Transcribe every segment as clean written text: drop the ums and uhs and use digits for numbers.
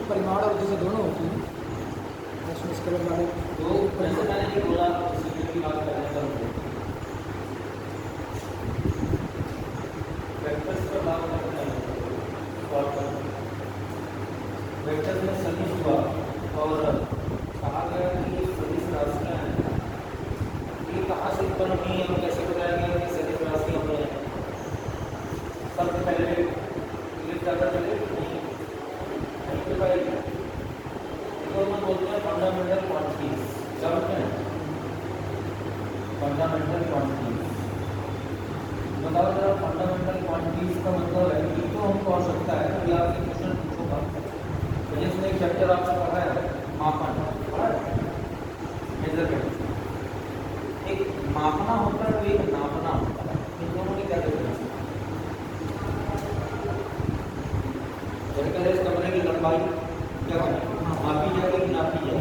परिमाण और उद्देश्य दोनों होती हैं। इसके बारे में तो जैसे मैंने ये बोला की बात करने का वेक्टर्स पर बात करते हैं और वेक्टर्स में सदिश हुआ और कहा गया कि ये सदिश राशियाँ हैं, ये कहाँ से उत्पन्न हुई है, कैसे बताया गया कि सदिश राशियाँ में सबसे पहले ये ज़्यादा चले बोलते हैं फंडामेंटल क्वांटिटीज। क्या बोलते हैं? Fundamental quantities. बताओ जरा फंडामेंटल क्वांटिटीज का मतलब है कि तो हमको आवश्यकता है तो आपसे क्वेश्चन पूछूंगा। तो जिसमें एक चैप्टर आपने पढ़ा है मापन, मेजरमेंट। एक मापना होता है, एक नापना होता है। इन दोनों में क्या डिफरेंस है? जैसे इस कमरे की लंबाई क्या है? मापी जाएगी कि नापी जाएगी?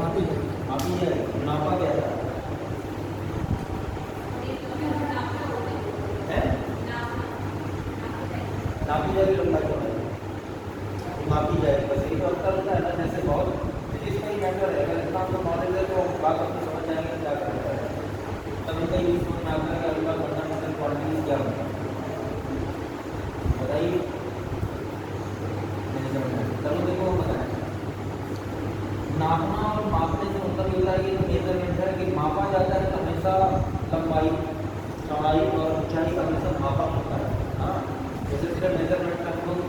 मापी जाएगी। नापा क्या है? नापी जाएगी लंबाई मापी जाएगी। बस यही तो अंतर होता है ना। जैसे बहुत फिजिक्स का ही मैटर है, अगर इतना आपको नॉलेज है तो बात आपको समझ जाएंगे क्या करता है। तभी कहीं भी समझ में आता है कि अगला फंडामेंटल क्वांटिटीज क्या होता है बताइए। चलो देखो बताएं। नापना और मापने से मतलब ये है कि मेजरमेंट है कि मापा जाता है तो हमेशा लंबाई, चौड़ाई और ऊंचाई का हमेशा मापा होता है। हाँ, जैसे सिर्फ मेजरमेंट में हम लोग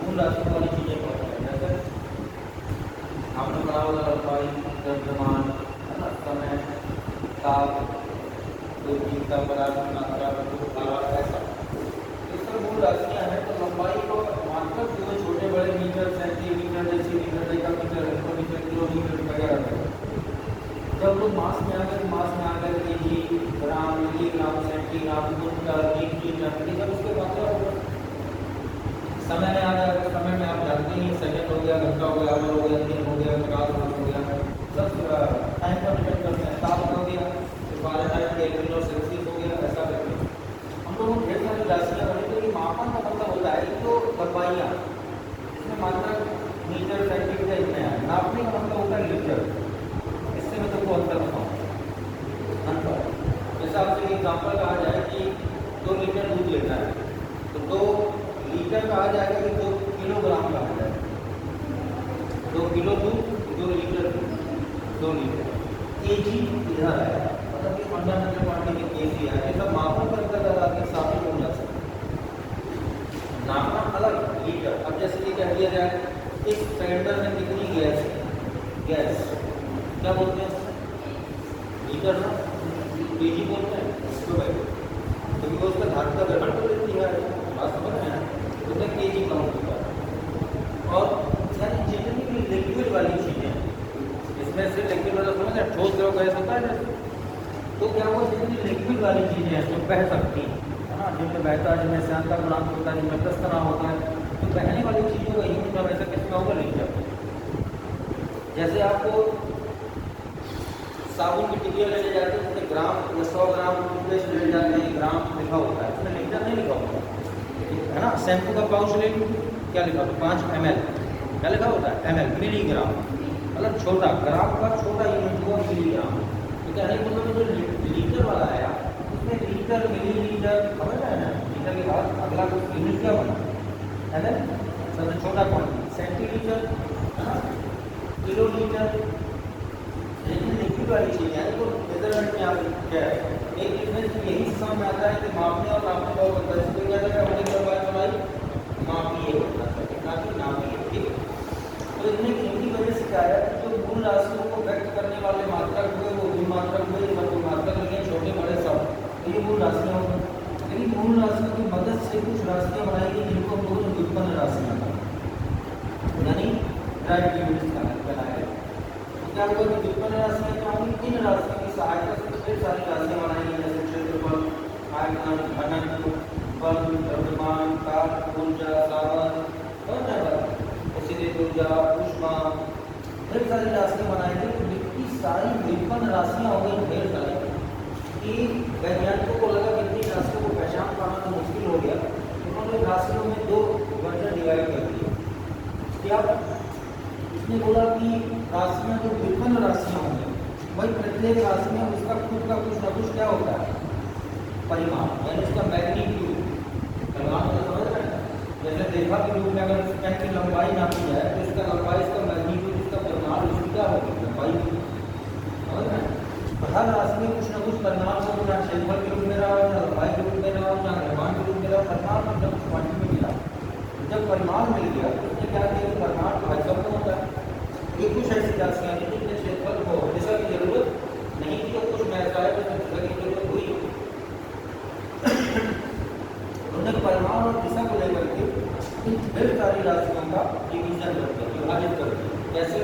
मूल राशि वाली चीज़ें पढ़ते हैं। जैसे आपने पढ़ा होगा लंबाई, द्रव्यमान, है ना, समय, ताप, दूरबीन का परावर्तन, मात्रा, ऐसा इस सब मूल राशियाँ हैं। तो लंबाई को मात्र जो छोटे बड़े metre, centimetre, decimetre, decametre, hectometre, kilometre वगैरह है। जब लोग मास में आ गए केजी, ग्राम, मिलीग्राम, सेंटीग्राम, कुंटल, मीटर, जब उसके मात्रा समय में आ जाएगा। समय में आप जानते ही सेकंड हो गया, घंटा हो गया, आवर हो गया, दिन हो गया, 50 वर्ष हो गया, सब टाइम पर डिपेंड करते हैं। ताप हो गया, फारेनहाइट, केल्विन और सेल्सियस हो गया, ऐसा करके हम लोगों को ढेर सारी राशियाँ बनी। तो ये मापन का मतलब होता है कि जो लंबाइयाँ इसमें मात्रा मीटर, सेंटीमीटर इतने हैं। नापने का मतलब होता है लीटर। इससे मैं तुमको अंतर बताऊँ। अंतर जैसे आपसे एग्जाम्पल कहा जाए कि 2 लीटर दूध लेना है तो 2 लीटर कहा जाएगा कि 2 किलोग्राम कहा जाएगा। 2 किलो दूध, 2 लीटर दूध, 2 लीटर। केजी इधर आएगा, मतलब कि फंडामेंटल क्वांटिटी केजी है। ये सब मापों के अंतर्गत आके साबित हो जा सकता है। नापना अलग, लीटर। अब जैसे कि कह दिया जाए इस सिलेंडर में कितनी गैस है, गैस क्या बोलते हैं? लीटर ना, केजी बोलते हैं उसको भाई, क्योंकि उसका धातु का ग्रहण कर लेती है। बात समझ में है? उसने केजी काउंट किया। और यानी जितनी भी लिक्विड वाली चीज़ें, इसमें से लिक्विड वाला समझ है, ठोस द्रव गैस होता है ना, तो क्या हुआ, जितनी लिक्विड वाली चीज़ें हैं जो बह सकती हैं, है ना, जिनमें बहता है, जिनमें श्यानता गुणांक होता है, जिनमें दस्तना होता है, तो बहने वाली चीज़ों का यूज हमेशा किसमें होगा, लिक्विड। जैसे आपको साबुन की टिकिया लेने जाते हैं, उसमें ग्राम या 100 ग्राम टूथपेस्ट ले जाते हैं, ग्राम लिखा होता है, उसमें लीटर नहीं लिखा होता है ना। शैम्पू का पाउच ले लो, क्या लिखा होता है, 5 ml, क्या लिखा होता है, ml, मिलीग्राम, मतलब छोटा, ग्राम का छोटा यूनिट हुआ मिलीग्राम। तो कहने का मतलब जो लीटर वाला है उसमें लीटर, मिलीलीटर, समझ रहे हैं ना, लीटर के बाद अगला कुछ यूनिट क्या बना है ना, सबसे छोटा क्वांटिटी सेंटीलीटर, किलोलीटर, लेकिन लिक्विड वाली चीज़ है तो मेजरमेंट में आप क्या है, एक डिफरेंस यही समझ में आता है कि मापने और नापने का होता है। इसको क्या था, हमने क्या बात चलाई, मापिए होता है ना कि नापिए, ठीक। तो इतने इनकी वजह से क्या है, जो मूल राशियों को व्यक्त करने वाले मात्रक हुए, वो द्विमात्रक हुए, सब मात्रक लगे, छोटे बड़े सब, तो ये मूल राशियाँ होंगी। लेकिन मूल राशियों की मदद से कुछ राशियाँ बनाएंगी जिनको हम लोग व्युत्पन्न राशियाँ यानी ड्राइव यूनिट्स बनाए। क्या होगा कि व्युत्पन्न राशियाँ क्या होंगी, इन राशियों की सहायता से ढेर सारी राशियाँ बनाएंगी, जैसे क्षेत्रफल, आयतन, घनत्व, बल, द्रव्यमान, ताप, ऊर्जा, सामर्थ्य और गतिज ऊर्जा, ऊष्मा, ढेर सारी राशियाँ बनाएंगे। तो इतनी सारी व्युत्पन्न राशियाँ हो गई ढेर सारी कि वैज्ञानिकों को लगा कि इतनी राशियों को पहचान पाना तो मुश्किल हो गया। उन्होंने राशियों में 2 वर्जन डिवाइड कर दिए। क्या उसने बोला कि राशियाँ जो व्युत्पन्न राशियाँ होंगी, वही प्रत्येक राशि में उसका खुद का कुछ ना कुछ क्या होता है, परिमाण, यानी उसका मैग्नीट्यूड, परिमाण तो समझ रहे हैं। जैसे देखा कि रूप में अगर पेन की लंबाई नापी जाए तो इसका लंबाई, इसका मैग्नीट्यूड, इसका परिमाण, उसकी क्या होगी, लंबाई, समझ रहे हैं। तो हर राशि में कुछ ना कुछ परिमाण हो, ना क्षेत्रफल के रूप में रहा, ना लंबाई के रूप में रहा, ना निर्माण के रूप में रहा, परिमाण मतलब कुछ क्वांटिटी में मिला। जब परिमाण मिल गया तो उसने क्या किया, परिमाण तो भाई सबको होता है। ये कुछ ऐसी राशियाँ थी जिनके क्षेत्रफल को दिशा की जरूरत नहीं थी, और कुछ में ऐसा है जिसमें दिशा की जरूरत हुई। उन्होंने परिमाण और दिशा को लेकर के इन ढेर सारी राशियों का डिवीजन कर दिया, विभाजित कर दिया। जैसे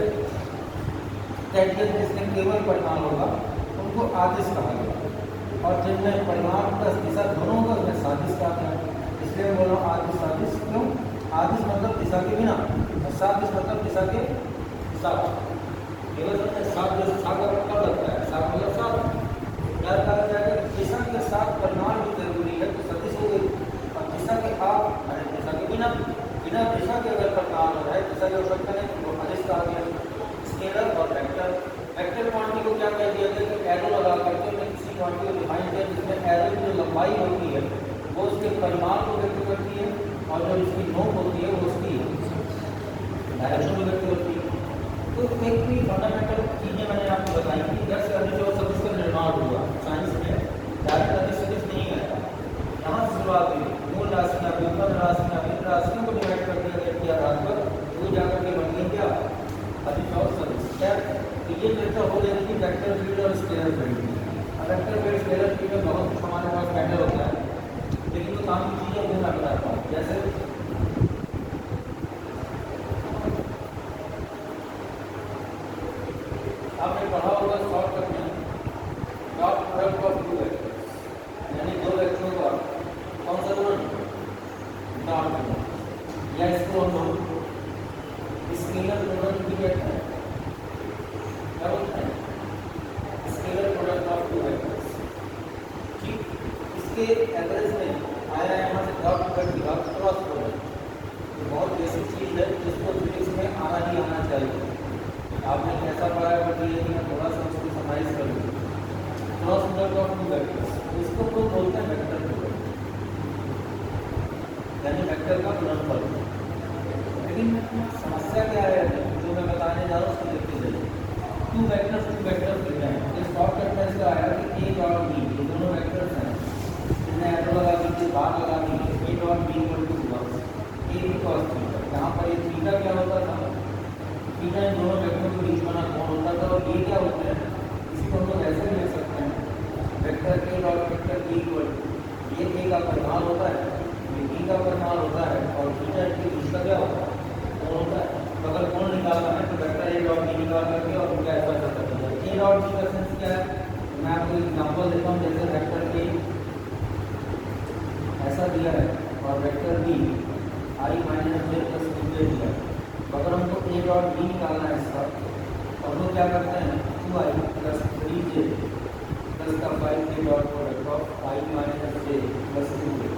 जिसमें केवल परिमाण होगा उनको आदिश कहा गया, और जिनमें परिमाण प्लस दिशा दोनों होगा उसमें सादिश कहा गया। इसलिए मैं बोल रहा हूँ आदिश सादिश, क्यों, आदिश मतलब दिशा के बिना, और सादिश मतलब दिशा के साथ। केवल साथ जैसे साथ का मतलब लगता है, साथ मतलब साथ, क्या कहा जाएगा, दिशा के साथ परिमाण भी जरूरी है तो सदिश हो गई। और दिशा के आप अरे दिशा के बिना, बिना दिशा के अगर परिमाण हो रहा है, दिशा की आवश्यकता नहीं तो अदिश कहा गया। स्केलर और वेक्टर, वेक्टर क्वांटिटी को क्या कह दिया गया कि एरो लगा करके मैं किसी क्वांटिटी को डिफाइन किया जिसमें एरो की जो लंबाई होती है वो उसके परिमाण को व्यक्त करती है, और जो इसकी नोक होती है वो उसकी डायरेक्शन को व्यक्त करती है। तो एक भी फंडामेंटल चीज़ें मैंने आपको बताई कि जैसे अभी जो सदिश का निर्माण हुआ साइंस में, डायरेक्ट अदिश सदिश नहीं आया, यहाँ से शुरुआत हुई, मूल राशियाँ, व्युत्पन्न राशियाँ, इन राशियों को डिवाइड कर दिया गया के आधार पर, वो जाकर के बन गई क्या, अदिश और सदिश। क्या तो ये चर्चा हो रही थी वेक्टर फील्ड और स्केलर फील्ड की। अब वेक्टर फील्ड स्केलर फील्ड में बहुत कुछ हमारे पास मैटर होता है, लेकिन वो काम की चीज़ें मैं बताता हूँ। जैसे आपने पढ़ा होगा शॉर्टकट में डॉट प्रोडक्ट ऑफ 2 वेक्टर्स, यानी 2 वेक्टरों का कौन सा गुणन, डॉट गुणन, या इसको हम लोग स्केलर गुणन भी कहते हैं। क्या बोलते हैं, स्केलर प्रोडक्ट ऑफ 2 वेक्टर्स। ठीक, इसके एवरेज में आया यहाँ से डॉट प्रोडक्ट की बात, क्रॉस प्रोडक्ट, बहुत बेसिक चीज़ है जिसको फिजिक्स में आना ही आना चाहिए। आपने कैसा पढ़ा है बट ये मैं थोड़ा सा उसको समराइज कर दूँ। क्रॉस प्रोडक्ट ऑफ 2 वेक्टर्स, इसको कोई बोलते हैं वेक्टर प्रोडक्ट, यानी वेक्टर का गुणनफल। लेकिन समस्या क्या है जो मैं बताने जा रहा हूँ उसको देखते जाइए। 2 वेक्टर्स लिख रहे हैं, इस शॉर्टकट में इसका आया कि ए और बी, ये दोनों वेक्टर्स हैं, इन्हें एरो लगा दीजिए, बार लगा दीजिए, ए और B equal to 1, A B cos theta. यहाँ पर ये थीटा क्या होता था, थीटा इन दोनों वेक्टरों के बीच बना कोण होता था, और ये क्या होता है, इसको हम लोग ऐसे भी लिख सकते हैं, वेक्टर ए और वेक्टर बी इक्वल, ये ए का परिमाण होता है, ये बी का परिमाण होता है, और थीटा के बीच का क्या होता है, कोण होता है। तो अगर कोण निकालना है तो वेक्टर ए डॉट बी निकाल करके और उनका ऐसा कर सकते हैं। ए डॉट बी का सेंस क्या है, मैं आपको एग्जांपल देता हूँ, जैसे वेक्टर ए ऐसा दिया है और vector B I minus J plus two J दिया है। तो अगर हमको ए डॉट बी निकालना है इसका, तो हम लोग क्या करते हैं, 2i प्लस 3j प्लस का 5k dot product of I minus J plus 2j।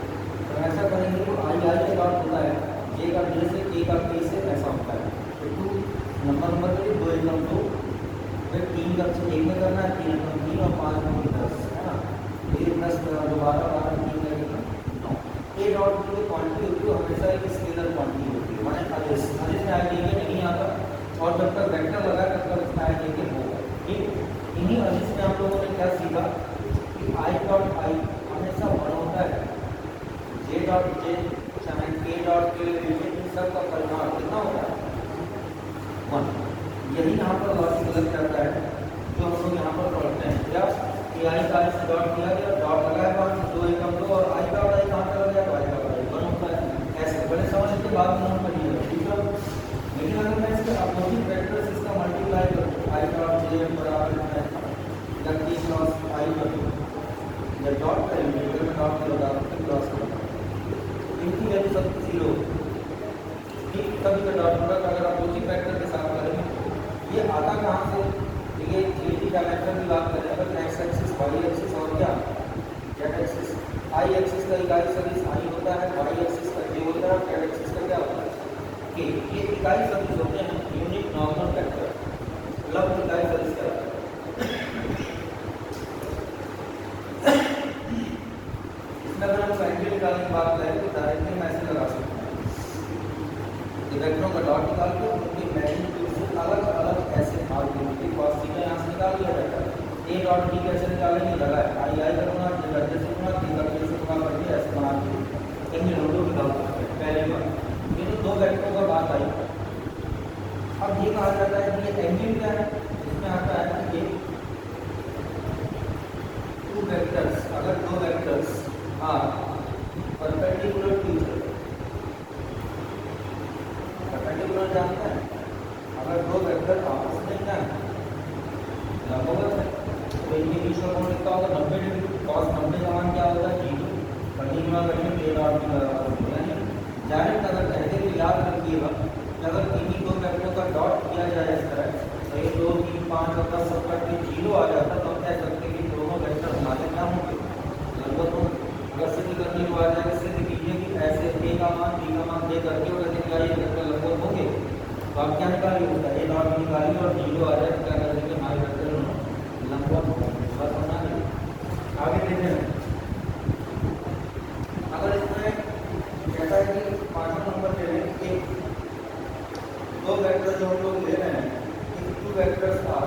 तो ऐसा करेंगे तो आई का डॉट होता है जे का जे से, के का के से, ऐसा होता है। तो 2 नंबर के लिए 2 एकदम 2, फिर 3 का एक में करना है, 3 एकदम 3 और 5 में 10 है ना। ये 10 दोबारा 3 लगेगा 9। ए डॉट की क्वांटिटी होती है हमेशा एक स्केलर क्वांटिटी होती है, माने अदिश में आई लेके नहीं आता, और जब तक वेक्टर लगा तब तक उसमें आई लेके होगा। ठीक, इन्हीं अदिश में हम लोगों ने क्या सीखा कि आई डॉट आई हमेशा 1 होता है, जे डॉट जे चाहे के डॉट के लिए इन सब का परिमाण कितना होता है, 1। यही यहाँ पर लॉजिक गलत करता है जो हम लोग यहाँ पर पढ़ते हैं। क्या कि आई का आई से डॉट किया गया, डॉट लगाया बाद 2 एकम 2 और आई का आई कहाँ पे लग गया, तो आई का आई 1 होता है। ऐसे बड़े समझ के बाद में हम पढ़िएगा, ठीक है। लेकिन अगर मैं इसके अपोजिट वेक्टर से इसका मल्टीप्लाई करूँ, आई डॉट जे बराबर है या के क्रॉस आई करूँ, या डॉट करेंगे, अगर मैं डॉट के लगा तो क्रॉस करूँगा, इनकी वैल्यू सब 0। ठीक, कभी का डॉट प्रोडक्ट अगर अपोजिट वेक्टर के साथ करेंगे, ये आता कहाँ से, ये 3D डायमेंशन की बात करें अगर एक्स एक्सिस वाई एक्सिस और क्या जेड एक्सिस, आई एक्सिस का इकाई सदिश आई होता है, वाई एक्सिस का जे होता है, जेड एक्सिस का क्या होता है के। ये इकाई सदिश होते हैं यूनिट नॉर्मल वेक्टर, लंब इकाई सदिश कहलाता है। इसमें अगर हम सेंट्रल निकालने की बात करें तो डायरेक्टली मैं ऐसे लगा सकता हूँ, तो वेक्टरों का डॉट निकाल के उनकी मैग्नीट्यूड से अलग अलग ऐसे भाग देंगे, cos थीटा यहाँ से निकाल दिया जाएगा। ए डॉट डी कैसे निकालेंगे, लगा है आई आई करूँगा, जे डॉट से गुणा, के का के से गुणा करके ऐसे बना के इन दोनों निकाल सकते हैं। पहले बार ये तो 2 वेक्टरों का बात आई। अब ये कहा जाता है कि ये एंगल क्या है, इसमें आता है कि ये 2 वेक्टर्स, अगर 2 vectors are perpendicular to each other, perpendicular जानते हैं, अगर 2 वेक्टर आपस में क्या है, लंबवत है, तो इनके बीच का कोण कितना होगा, 90 डिग्री। cos 90 का मान क्या होता है, 0। कंटिन्यूआ करके ए डॉट की बराबर यानी डायरेक्ट अगर कहते तो याद रखिएगा कि अगर इन्हीं 2 वेक्टरों का डॉट किया जाए इस तरह, तो ये 2 3 5 और 10 सब कट के 0 आ जाता, तो हम कह सकते हैं कि दोनों वेक्टर हमारे क्या होंगे, लंबवत होंगे। अगर सिद्ध करने को आ जाएगा, सिद्ध कीजिए कि ऐसे ए का मान बी का मान दे करके और निकालिए वेक्टर लंबवत होंगे, तो आप क्या निकालिए, उसका ए डॉट निकालिए और 0 आ जाए तो क्या कर देंगे, हमारे वेक्टर लंबवत होंगे। बस होना नहीं, आगे देखते हैं। अगर इसमें कहता है कि 5वां नंबर ले लें कि 2 वेक्टर जो हम लोग ले रहे हैं, इन 2 वेक्टर्स का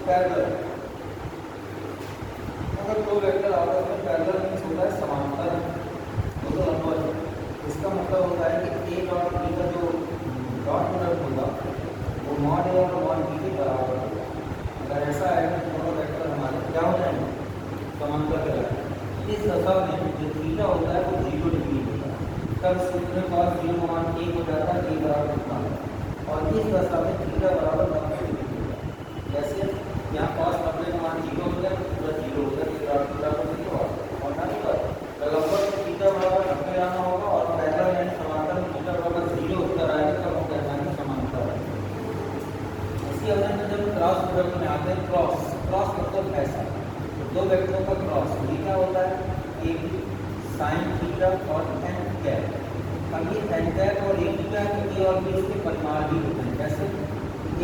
पैरेलल, अगर 2 वेक्टर आपस में पैरेलल मीन्स होता है समांतर, वो तो लंबवत है। इसका मतलब होता है कि ए डॉट बी का जो डॉट प्रोडक्ट होगा वो मॉड ए और मॉड बी के बराबर होगा। अगर ऐसा है कि दोनों वेक्टर हमारे क्या हो जाएंगे, समांतर कहलाएंगे। इस दशा में जो थीटा होता है वो 0 डिग्री होता है, तब सूत्र में cos 0 का मान 1 हो जाता है, ए बराबर कितना है, और इस दशा में थीटा बराबर 90 डिग्री होता है। जैसे यहाँ cos 90 का मान 0 हो गया, पूरा 0 हो गया, तो डॉट बराबर 0 और ना नहीं लंबवत में थीटा बराबर 90 आना होगा, और पैरेलल यानी समांतर में थीटा बराबर 0 उत्तर आएगा, तब हम कहते हैं समांतर है। इसी अवधि में जब क्रॉस प्रोडक्ट में आते हैं, क्रॉस मतलब ऐसा 2 वेक्टरों का क्रॉस, ये क्या होता है, ए साइन थीटा और एन कैप। अब ये एन कैप और ए थीटा ए और बी इसके परिमाण भी होते हैं। कैसे,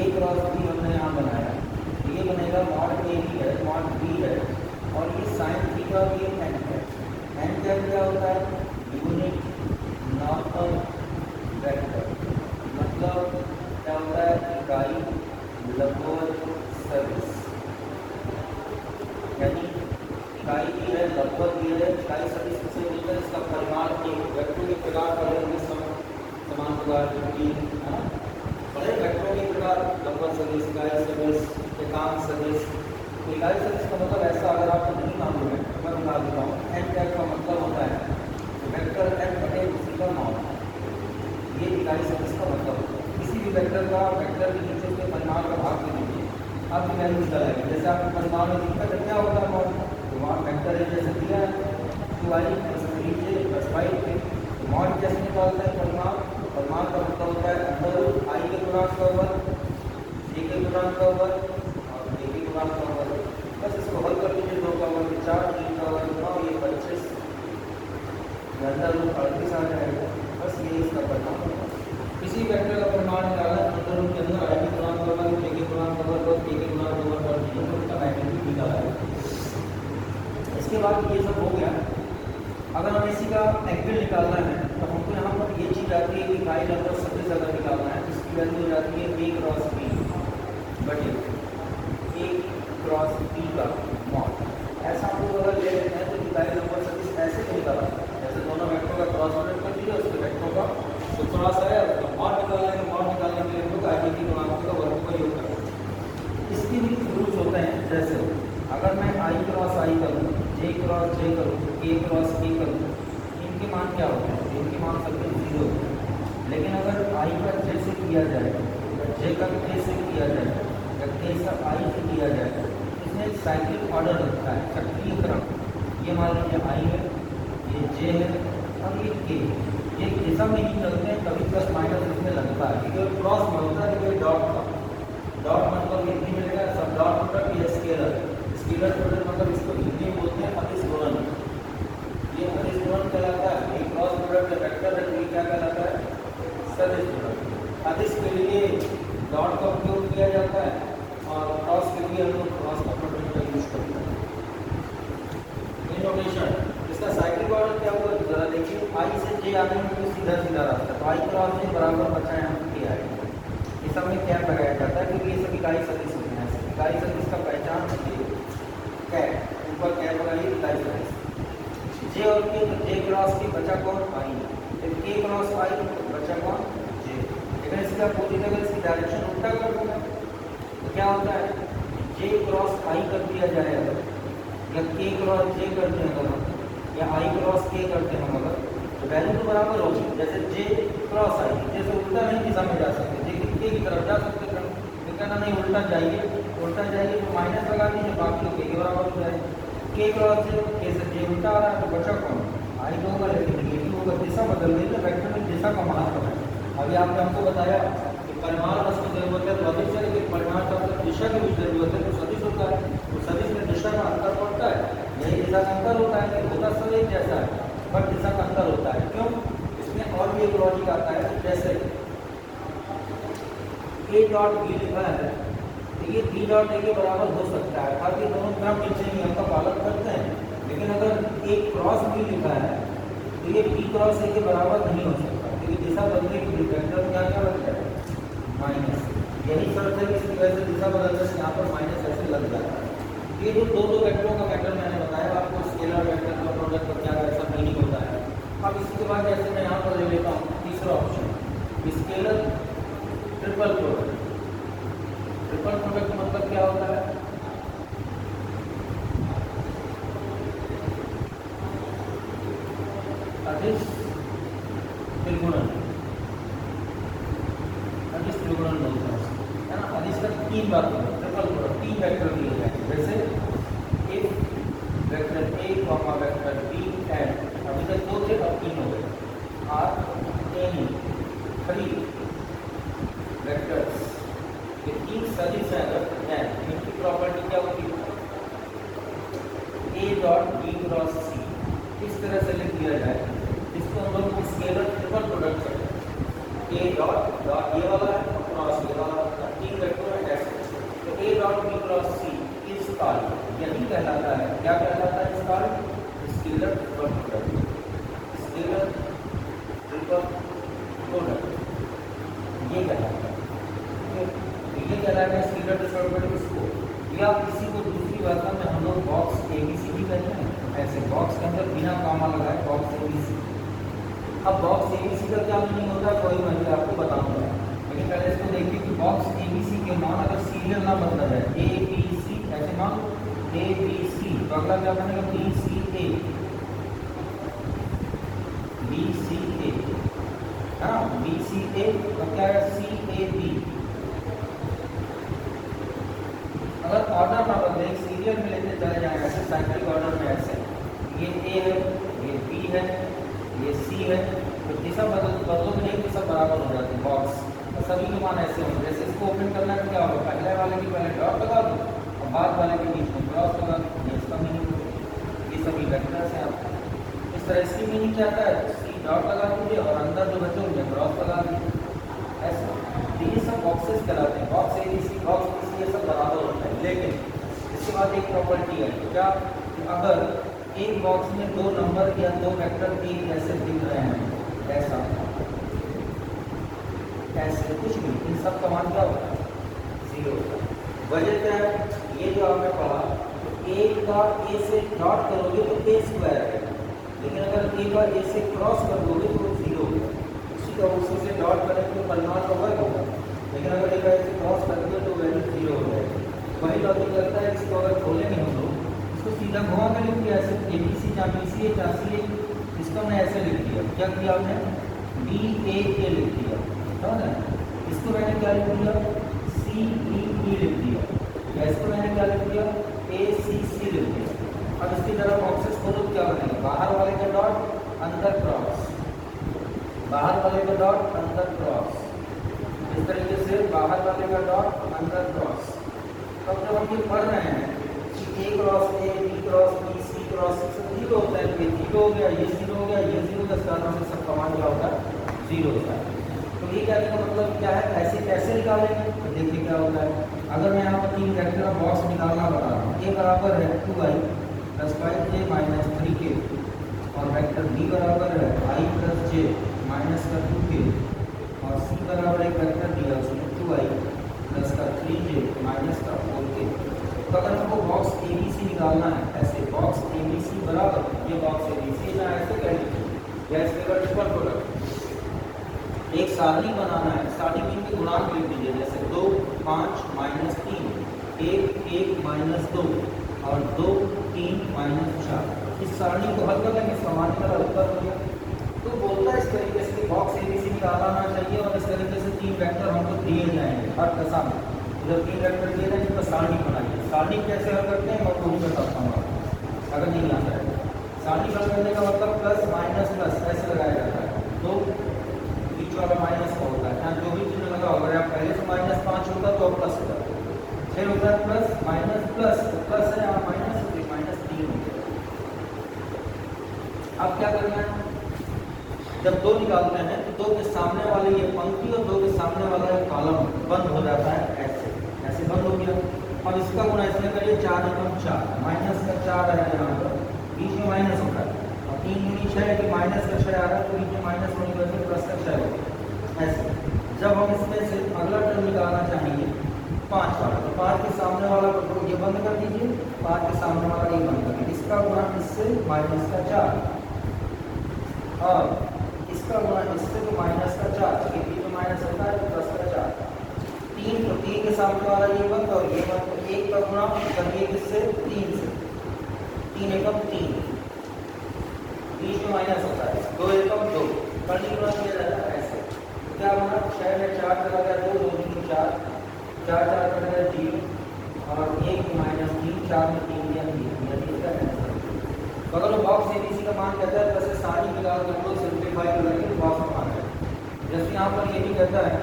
ए क्रॉस बी हमने यहाँ बनाया, ये बनेगा मॉड ए भी है, मॉड बी है, और ये साइन थीटा और ये एन कैप। एन कैप क्या होता है, यूनिट नॉर्मल वेक्टर, मतलब क्या होता है, इकाई लंबवत सदिश, यानी इकाई भी है, लंबवत भी है, इकाई सदिश से मिलकर इसका परिमाण एक वेक्टर के प्रकार का है, समान प्रकार की है ना, बड़े वेक्टरों के प्रकार लंबवत सदिश, इकाई सदिश, एकांक सदिश। तो इकाई सदिश का मतलब ऐसा, अगर आपको नहीं मालूम है तो मैं बता देता हूँ। एन कैप का मतलब होता है वेक्टर एन बटे उसी का नॉर्म, ये इकाई सदिश का मतलब होता है। किसी भी वेक्टर का वेक्टर के नीचे उसके परिमाण का भाग दे दीजिए, आपकी वैल्यू निकल आएगी। जैसे आपके परिमाण में दिक्कत है क्या होता है मॉड, तो वहाँ वेक्टर है जैसे दिया है 2i + 3j + 5k। तो मॉड कैसे निकालते हैं परिमाण, परिमाण का मतलब होता है अंदर रूट i के गुणांक का वर्ग, j के गुणांक का वर्ग और k के गुणांक का वर्ग। बस इसको हल कर लीजिए, 2 का वर्ग 4, 3 का वर्ग 9, ये 25, अंदर रूट 38 आ जाएगा। बस ये इसका परिमाण होगा। किसी वेक्टर का परिमाण निकालना अंदर रूट के अंदर i के गुणांक का वर्ग, j के गुणांक का वर्ग और k के गुणांक का वर्ग कर दीजिए तो उसका मैग्नीट्यूड निकल आएगा। इसके बाद ये सब हो गया। अगर हमें इसी का एंगल निकालना है तो हमको यहाँ पर ये चीज़ आती है कि फाई नंबर सदिश अगर निकालना है इसकी वैल्यू हो जाती है a क्रॉस b बटे a क्रॉस b का मॉड। ऐसा हम लोग अगर ले लेते हैं तो इकाई नंबर सदिश ऐसे भी निकाला, जैसे दोनों वेक्टरों का क्रॉस प्रोडक्ट कर दीजिए, उसके वेक्टरों का जो क्रॉस है उसका मॉड निकालने के लिए हम लोग i के गुणांकों का वर्ग का योग करते हैं। इसके भी रूल्स होते हैं, जैसे अगर मैं i क्रॉस i करूँ, j क्रॉस j करूँ, k क्रॉस k करूँ, इनके मान क्या होते हैं, इनके मान सबके 0 होते हैं। लेकिन अगर i का j से किया जाए, j का k से किया जाए या k का i से किया जाए, इसमें एक साइक्लिक ऑर्डर लगता है, चक्रीय क्रम। ये मान लीजिए i है, ये j है और ये k, ये दिशा में ही चलते हैं, कभी प्लस माइनस इसमें लगता है, क्योंकि क्रॉस में होता है कि डॉट का, डॉट मतलब हिंदी में लिखा है सब डॉट प्रोडक्ट या स्केलर, स्केलर प्रोडक्ट मतलब इसको हिंदी में बोलते हैं अदिश गुणन। ये अदिश गुणन कहलाता है। एक क्रॉस प्रोडक्ट या वेक्टर है, ये क्या कहलाता है, सदिश गुणन। अदिश के लिए डॉट का उपयोग किया जाता है और क्रॉस के लिए हम लोग क्रॉस का प्रोडक्ट का यूज करते हैं। नोटेशन इसका साइक्लिक ऑर्डर क्या हुआ जरा देखिए, i से j आने में कोई सीधा सीधा रास्ता, तो i क्रॉस j बराबर बचा है हम k आएगा। इस सब में क्या लगाया जाता है क्योंकि ये सब इकाई सदिश होते हैं। इकाई सदिश का पहचान कैट, ऊपर कैट लगाइए इकाई सदिश j और k, तो j क्रॉस k बचा कौन, i, फिर k क्रॉस i बचा कौन, j। लेकिन इसका पोजीशन अगर इसकी डायरेक्शन उल्टा कर दूंगा तो क्या होता है, j क्रॉस i कर दिया जाएगा या k क्रॉस j करते हैं अगर हम, या i क्रॉस k करते हैं हम अगर, तो वैल्यू तो बराबर होगी। जैसे j क्रॉस i, जैसे उल्टा नहीं दिशा में जा सकते, j k की तरफ जा सकते हैं, तो कहना नहीं उल्टा जाइए तो माइनस लगा दीजिए, बाकी तो k के बराबर हो जाएगा। k क्रॉस j, k से j उल्टा आ रहा है तो बचा कौन, i तो होगा लेकिन नेगेटिव होगा, दिशा बदल गई तो वेक्टर में दिशा का महत्व है। अभी आपने हमको बताया कि परिमाण बस की जरूरत है तो अधिक से अधिक परिमाण का दिशा की भी जरूरत है तो सदिश होता है, तो सदिश में दिशा का अंतर पड़ता है, यही दिशा का अंतर होता है कि होता सब एक जैसा है बट दिशा का अंतर होता है। क्यों, इसमें और भी एक लॉजिक आता है, जैसे a डॉट b लिखा है तो ये b डॉट a के बराबर हो सकता है, अर्थात ये दोनों क्रम नीचे नियम का पालन करते हैं। लेकिन अगर a क्रॉस b लिखा है तो ये b क्रॉस a के बराबर नहीं हो सकता, क्योंकि दिशा बदलने की वेक्टर क्या क्या लग जाएगा, माइनस। यही शर्त है कि इसकी वजह से दिशा बदलने से यहाँ पर माइनस ऐसे लग जाता है। ये जो दो वेक्टरों का पैटर्न मैंने बताया आपको, स्केलर वेक्टर का प्रोडक्ट का क्या ऐसा मीनिंग होता है। अब इसके बाद जैसे मैं यहाँ पर ले लेता हूँ तीसरा option, scalar triple product. Triple product मतलब क्या होता है, अदिश त्रिगुणन, अदिश त्रिगुणन बोलते हैं है ना। अदिश का 3 बार ट्रिपल प्रोडक्ट, 3 वेक्टर दिए जाएंगे, जैसे if vector a comma vector b and, अभी तक 2 थे अब 3 हो गए, आर एनी 3 वेक्टर्स, ये 3 सदिश है अगर हैं, इनकी प्रॉपर्टी क्या होती है, a dot b cross c, इस तरह से लिख दिया जाए, इसको हम लोग स्केलर ट्रिपल प्रोडक्ट कहते हैं। a डॉट ये वाला है क्रॉस ये वाला, 3 वेक्टर है ऐसे, तो a dot b cross c इस काल यही कहलाता है, क्या कहलाता है इस काल, scalar triple product, scalar triple product ये कहलाता है। ये कहलाता है स्केलर ट्रिपल प्रोडक्ट इसको, या किसी को दूसरी भाषा में हम लोग बॉक्स ABC भी कहते हैं, ऐसे बॉक्स के अंदर बिना कॉमा लगाए बॉक्स ABC। अब बॉक्स ABC का क्या मीनिंग होता है कोई मैं आपको बताऊंगा, लेकिन पहले इसको देखिए कि बॉक्स ABC के मान अगर सीरियल ना बदला जाए, ABC ऐसे मान ABC, तो अगला क्या बनेगा BCA, हाँ BCA, तो क्या है CAB, अगर ऑर्डर ना बदले, एक सीरियल में लेते चले जाएं ऐसे साइक्लिक ऑर्डर में ऐसे, ये ए है, ये बी है, ये सी है, तो ये सब बदलोगे नहीं तो सब बराबर हो जाते हैं बॉक्स, और सभी के मान ऐसे होंगे। जैसे इसको ओपन करना है क्या होगा, पहले वाले की पहले डॉट लगा दो और बाद वाले के बीच में क्रॉस लगा दो, ये इसका मीनिंग होगा। ये सभी वेक्टर्स हैं आपको। इस तरह इसकी मीनिंग क्या आता है, सी डॉट लगा दीजिए और अंदर जो बचे उनमें क्रॉस लगा दीजिए ऐसा। तो ये सब बॉक्सेस कहलाते हैं, box A B C, box B C, ये सब बराबर होता है। लेकिन इसके बाद एक प्रॉपर्टी है क्या, अगर एक बॉक्स में दो नंबर या दो वेक्टर तीन ऐसे दिख रहे हैं ऐसा, ऐसे कुछ भी, इन सब का मान क्या होता है, 0 होता है। वजह क्या है, ये जो आपने पढ़ा, तो ए का ए से डॉट करोगे तो ए स्क्वायर है, लेकिन अगर ए का ए से क्रॉस कर दोगे तो 0 होगा। उसी का उसी से डॉट करेंगे तो परिमाण का वर्ग होगा, लेकिन अगर ए का ए से क्रॉस कर दोगे तो वैल्यू 0 हो जाएगी। वही लॉजिक लगता है, इसको अगर खोलेंगे हम लोग, इसको सीधा घुमा कर लिख दिया ऐसे, ए बी सी जहाँ बी सी है जहाँ सी है, इसको मैंने ऐसे लिख दिया, क्या किया हमने, बी ए लिख दिया, समझ रहे। इसको मैंने क्या लिख दिया, सी बी लिख दिया, या इसको मैंने क्या लिख दिया, ए सी लिख दिया। अब इसकी तरह बॉक्सेस खोलो क्या बनेगा, बाहर वाले का डॉट अंदर क्रॉस, बाहर वाले का डॉट अंदर क्रॉस, इस तरीके से बाहर वाले का डॉट अंदर क्रॉस। तब जब हम ये पढ़ रहे हैं कि A cross A, B cross B, C cross C, सब 0 होता है, तो ये 0 हो गया, ये 0 हो गया, ये 0 का कारण से सब कमांड क्या होता है, 0 होता है। तो ये कहने का मतलब क्या है, ऐसे कैसे निकालेंगे, तो देखिए क्या होता है। अगर मैं यहाँ पर तीन वेक्टर का बॉक्स निकालना बता रहा हूँ, ए बराबर है 2i + 5j - 3k, और वेक्टर बी बराबर है i + j - 2k, और सी बराबर एक वेक्टर दिया उसमें 2i + 3j - 4k। तो अगर हमको बॉक्स ए बी सी निकालना है, ऐसे बॉक्स ए बी सी बराबर ये बॉक्स ए बी सी, या ऐसे कह लीजिए, या इसके ट्रिपल प्रोडक्ट, एक सारणी बनाना है, सारणी में इनके गुणांक लिख दीजिए, जैसे 2 5 - 3, 1 1 - 2, और 2 3 - 4। इस सारणी को हल कर लेंगे, सामान्य का हल कर लेंगे। तो बोलता है इस तरीके से बॉक्स ए बी सी निकालना चाहिए, और इस तरीके से तीन वेक्टर हमको दिए जाएंगे हर दशा में। जब तीन वेक्टर दिए जाएंगे तो सारणी बनाइए। सारणी कैसे हल करते हैं मैं वो भी बताता हूँ आपको, अगर नहीं आता है। सारणी हल करने का मतलब प्लस माइनस प्लस ऐसे लगाया जाता है, तो बीच वाला माइनस का होता है, यहाँ जो भी चिन्ह लगा होगा, यहाँ पहले से -5 होता तो प्लस होता है, फिर होता है प्लस माइनस प्लस, तो प्लस है यहाँ माइनस, तो -3 हो गया। अब क्या करना है, जब 2 निकालते हैं तो 2 के सामने वाले ये पंक्ति और 2 के सामने वाला ये कॉलम बंद हो जाता है, ऐसे ऐसे बंद हो गया। अब इसका गुणा इसमें करिए, 4 × 4 माइनस का 4 है यहाँ पर, बीच में माइनस होता है, और 3 × 6 कि माइनस का 6 आ रहा है, तो बीच में माइनस होने की वजह से प्लस का 6 होगा ऐसे। जब हम इसमें से अगला टर्म निकालना चाहेंगे 5 वाला, तो 5 के सामने वाला को ये बंद कर दीजिए, 5 के सामने वाला ये बंद कर दीजिए, इसका गुणा इससे माइनस का 4, और इसका गुणा इससे तो माइनस का 4, ये बीच में माइनस होता है तो प्लस का 4। 3 तो 3 के सामने वाला ये बंद और ये बंद, तो 1 का गुणा करिए किससे, 3 से, 3 एकम 3, बीच में माइनस होता है, 2 एकम 2, कड़ी गुणा किया जाता है ऐसे। तो क्या बना, 6 में 4 चला गया 2, 2 3 4, 4 4 कट गया 0, और 1 -3, 4 में 3 दिया 3, यानी इसका आंसर। तो अगर वो बॉक्स एबीसी का मान कहता है, वैसे सारी निकाल के हम लोग सिंप्लीफाई करेंगे तो बॉक्स का मान है। जैसे यहाँ पर ये भी कहता है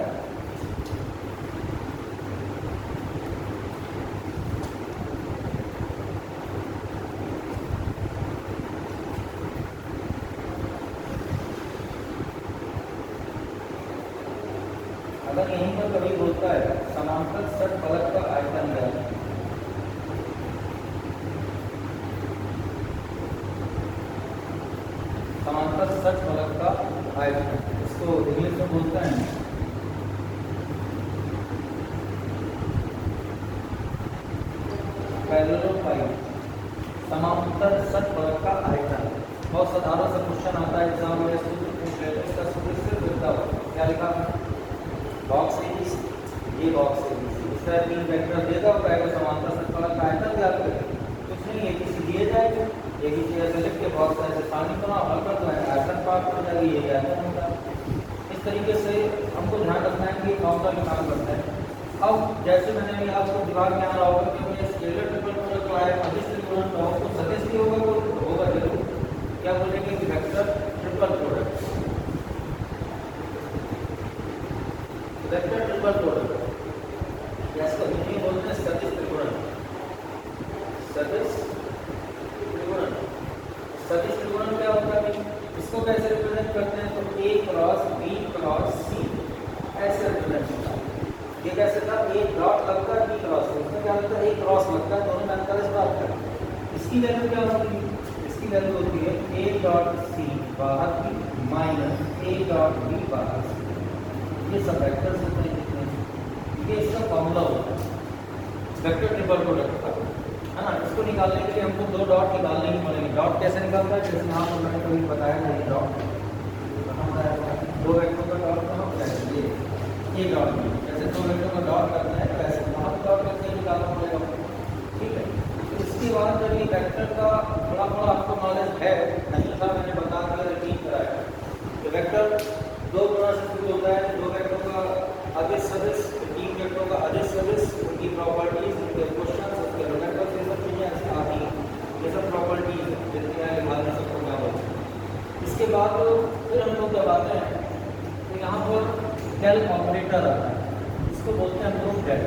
अगर यहीं पर कभी बोलता है समांतर षटफलक का आयतन है, समांतर षटफलक का आयतन, इसको इंग्लिश में बोलते हैं पैरेललोपाइड, समांतर षटफलक का आयतन। बहुत साधारण सा क्वेश्चन आता है एग्जाम में, सूत्र पूछ लेते हैं, इसका सूत्र सिर्फ लिखता हुआ क्या लिखा है, बॉक्स एबीसी, ये बॉक्स एबीसी, इस तरह 3 वेक्टर देगा और कहेगा समांतर षटफलक का आयतन ज्ञात करें। कुछ नहीं, एबीसी दिए जाएंगे, एबीसी ऐसे लिख के बॉक्स ऐसे सारणी बनाओ, हल कर दो, आयतन प्राप्त हो जाएगी, ये आयतन होता है। इस तरीके से हमको ध्यान रखना है कि फॉर्मूला भी काम करता है। अब जैसे मैंने अभी आपको दिमाग में आ रहा होगा कि मैं स्केलर ट्रिपल प्रोडक्ट लाया अदिश त्रिकोण का तो सदिश भी होगा तो होगा जरूर। क्या बोलेंगे कि vector triple product, vector triple product जैसे हिंदी बोलते हैं सदिश त्रिकोण, सदिश त्रिकोण। सदिश त्रिकोण क्या होता है, इसको कैसे रिप्रेजेंट करते हैं, तो ए क्रॉस बी क्रॉस सी ऐसे रिप्रेजेंट होता है। ये कैसे था, ए डॉट लगता है बी क्रॉस, इसमें क्या लगता है, ए क्रॉस लगता है, दोनों में अंतर इस बात का। इसकी वैल्यू क्या होती है, इसकी वैल्यू होती है ए डॉट सी बाहर की माइनस ए डॉट बी बाहर सी। ये सब वेक्टर्स होते हैं कितने, ये इसका फॉर्मूला होता है वेक्टर ट्रिपल प्रोडक्ट का, है ना। इसको निकालने के लिए हमको दो डॉट निकालने ही पड़ेंगे। डॉट कैसे निकालता है, जैसे यहाँ पर मैंने कभी बताया था, ये डॉट दो वेक्टर का डॉट कहाँ होता है, ये डॉट में जैसे दो वेक्टर का डॉट करना है तो ऐसे वहाँ डॉट करके निकालना पड़ेगा, ठीक है। तो इसके बाद जब ये वेक्टर का थोड़ा थोड़ा आपको नॉलेज है, नहीं था मैंने बता दिया, रिपीट कराया। तो वेक्टर दो गुणा से शुरू होता है, दो वेक्टर का अदिश सदिश, तीन वेक्टरों का अदिश सदिश, उनकी प्रॉपर्टीज, उनके क्वेश्चन, उसके रिलेटेड ये सब चीज़ें ऐसी आती हैं, ये सब प्रॉपर्टीज जितनी है लिखा नहीं सबको क्या बोलते हैं। इसके बाद फिर हम लोग जब आते हैं तो यहाँ पर डेल ऑपरेटर आता है, इसको बोलते हैं हम लोग डेल,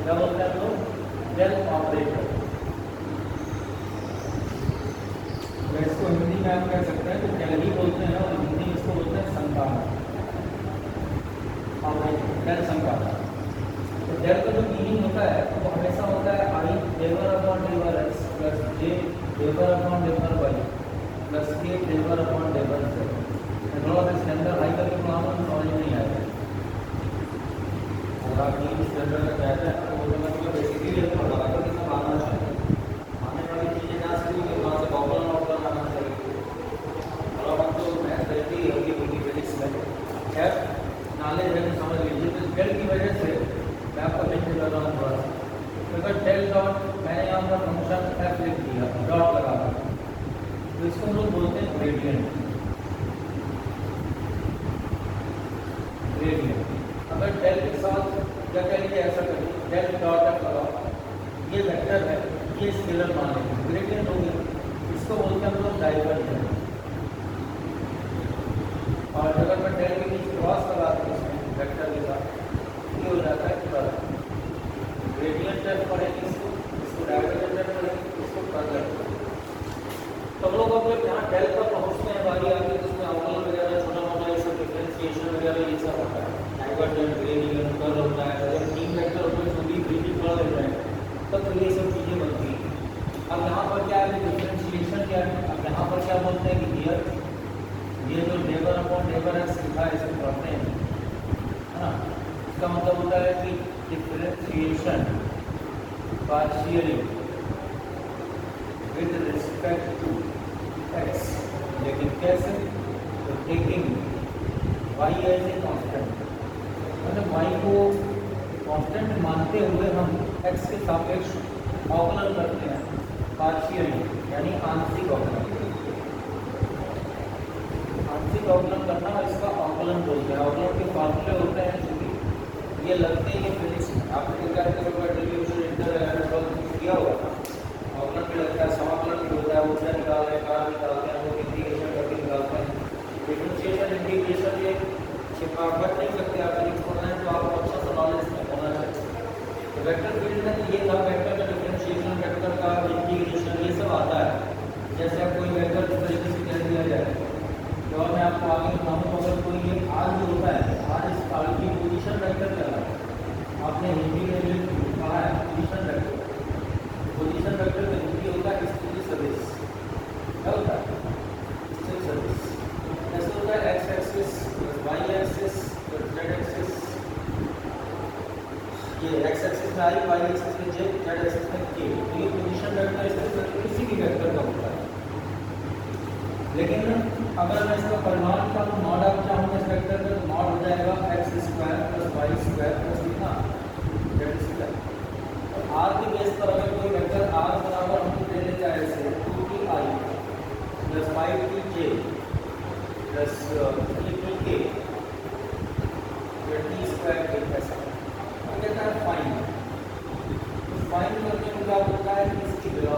क्या बोलते हैं हम लोग, डेल ऑपरेटर। इसको हिंदी में आप कह सकते हैं तो डेल ही बोलते हैं, और हिंदी में इसको बोलते हैं संकारण ऑपरेटर, डेल संकारण। तो डेल का जो मीनिंग होता है वो हमेशा होता है आई डेवर अपॉन डेवर एक्स प्लस जे डेवर अपॉन डेवर वाई प्लस के डेवर अपॉन डेवर जेड। थोड़ा सा इसके अंदर हाई करके पढ़ाना तो समझ नहीं आएगा, अगर आप नहीं इस अंदर का कहते हैं तो वो मतलब बेसिकली ये पढ़ा रहा है कि सब आना चाहिए, आने वाली चीज़ें ना शुरू की वहाँ से प्रॉब्लम ऑब्लम आना चाहिए, थोड़ा बहुत तो मैथ रहती है होगी पूरी फिजिक्स में। खैर नॉलेज है तो समझ लीजिए। तो डेल की वजह से मैं आपको लिख कर रहा हूँ थोड़ा सा, अगर डेल डॉट मैंने यहाँ पर फंक्शन एफ लिख दिया डॉट लगा तो इसको हम लोग बोलते हैं ग्रेडियंट, ग्रेडियंट। अगर डेल के साथ क्या करेंगे, ऐसा करिए डेल डॉट एफ लगाओ, ये वेक्टर है, ये स्केलर मान लेंगे, ग्रेडियंट हो गया, इसको बोलते हैं हम लोग डाइवर्जेंट। और अगर मैं डेल के बीच क्रॉस लगाता हूँ इसमें वेक्टर के साथ, ये हो जाता है कर्ल, ग्रेडियंट एफ पढ़ेंगे इसको डाइवर्जेंट एफ पढ़ेंगे, इसको कर्ल। तो हम लोग अगर यहाँ डेल पर पहुँचते हैं बारी आगे तो उसमें अवकलन वगैरह छोटा मोटा ये सब डिफरेंशिएशन वगैरह ये सब होता है, डाइवर्जेंट ग्रेडियंट कर्ल होता है। जब तीन वेक्टर होते हैं सभी ग्रेडियंट पढ़ लेते हैं तब तो ये सब चीज़ें बनती हैं। अब यहाँ पर क्या है, डिफरेंशिएशन क्या है, अब यहाँ पर क्या बोलते हैं कि ये जो डेवर अपॉन डेवर एक्स लिखा है इसको पढ़ते हैं, है ना। इसका मतलब होता है कि differentiation partially with respect to x, लेकिन कैसे, तो taking y as a constant, मतलब वाई को कांस्टेंट मानते हुए हम एक्स के सापेक्ष अवकलन करते हैं, पार्शियली यानी आंशिक अवकलन। आंशिक अवकलन करना इसका अवकलन बोलते हैं। अवकलन के फार्मूले होते हैं क्योंकि ये लगते हैं फिजिक्स में, आपने देखा है कि डिस्ट्रीब्यूशन इंटीग्रल किया होगा, अवकलन भी लगता है, समाकलन भी होता है, ऊर्जा निकालते हैं, कार्य निकालते हैं, वो इंटीग्रेशन करके निकालते हैं। डिफरेंशिएशन इंटीग्रेशन ये छिपावट नहीं सकते, आप फिजिक्स पढ़ना है तो आपको अच्छा सा नॉलेज होना चाहिए। तो वेक्टर फील्ड में ये था, वेक्टर का डिफरेंशिएशन, वेक्टर का इंटीग्रेशन ये सब आता है। जैसे आप कोई वेक्टर इस तरीके से कह दिया जाए तो और मैं आपको आगे बताऊँ, अगर कोई ये आर जो होता है, आर इस आर की पोजीशन वेक्टर कहलाता है। आपने हिंदी में जो कहा है पोजीशन वेक्टर, पोजीशन वेक्टर में हिंदी होता है स्थिति सदिश, क्या होता है, स्थिति सदिश। ऐसे होता है x axis plus y axis plus z axis, ये एक्स एक्सिस में आई, वाई एक्सिस में जेड, जेड एक्सिस में के, ये पोजीशन वेक्टर स्थिति किसी भी वेक्टर का होता है। लेकिन अगर मैं इसका परिमाण का मॉड आप चाहूँगा इस वेक्टर का, तो मॉड हो जाएगा x square plus y square plus कितना जेड स्क्वायर। तो आर के बेस पर अगर कोई वेक्टर आर बराबर हम ले लेते हैं ऐसे 2ti plus 5tj plus 3tk T square के ऐसा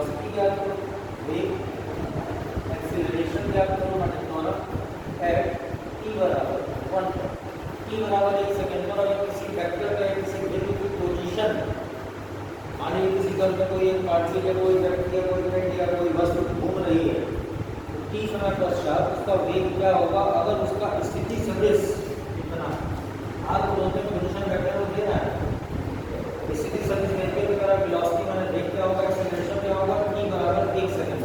वेलोसिटी ज्ञात करो, वेग, एक्सीलरेशन ज्ञात करो माने त्वरण एट t बराबर 1 पर, t बराबर 1 सेकंड पर अगर किसी वेक्टर का किसी बिंदु की पोजीशन माने किसी घर में कोई एक पार्टिकल या कोई व्यक्ति या कोई इवेंट या कोई वस्तु घूम रही है तो t समय पश्चात उसका वेग क्या होगा अगर उसका स्थिति सदिश कितना r को बोलते हैं पोजीशन वेक्टर को दे रहा है स्थिति सदिश देने के द्वारा वेलोसिटी माने वेग क्या होगा एक्सीलरेशन क्या होगा t बराबर 1 सेकंड।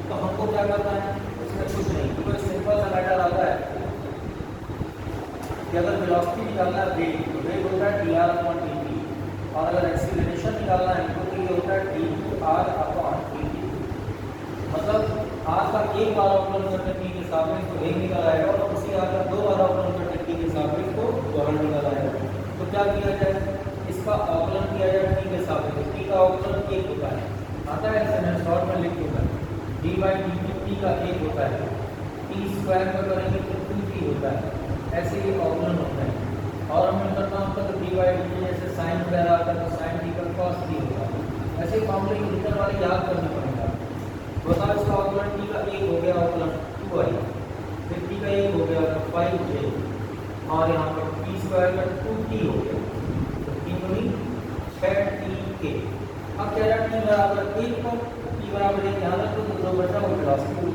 तो हमको क्या करना है इसमें कुछ नहीं कोई सिंपल सा मैटर आता है कि अगर वेलोसिटी निकालना है वेग तो वेग होता है dr/dt और अगर एक्सीलरेशन निकालना है तो ये होता है d/r/dt। मतलब r का एक बार अवकलन करने t के सापेक्ष तो वेग निकल आएगा और उसी r का दो बार अवकलन करने t के सापेक्ष तो त्वरण निकल आएगा। तो क्या किया जाए इसका अवकलन किया जाए t के सापेक्ष, t का अवकलन 1 होता है आता है ऐसे मैं शॉर्ट में लिख दूंगा d/dt t का 1 होता है t स्क्वायर का करेंगे तो 2t होता है ऐसे ये अवकलन होता है। और हम करता हूँ तो d/dt जैसे sin वगैरह आता है तो sin t का cos t होगा। ऐसे फॉर्मूले इंटर वाले याद करने पड़ेगा। बताओ इसका अवकलन t का 1 हो गया अवकलन 2i, फिर t का 1 हो गया तो 5j और यहाँ पर t स्क्वायर का 2t हो गया तो 3 दूनी 6t k। अब कह रहा t बराबर 1 पर t बराबर 1 ध्यान रखो तो जो बचा वो वेलोसिटी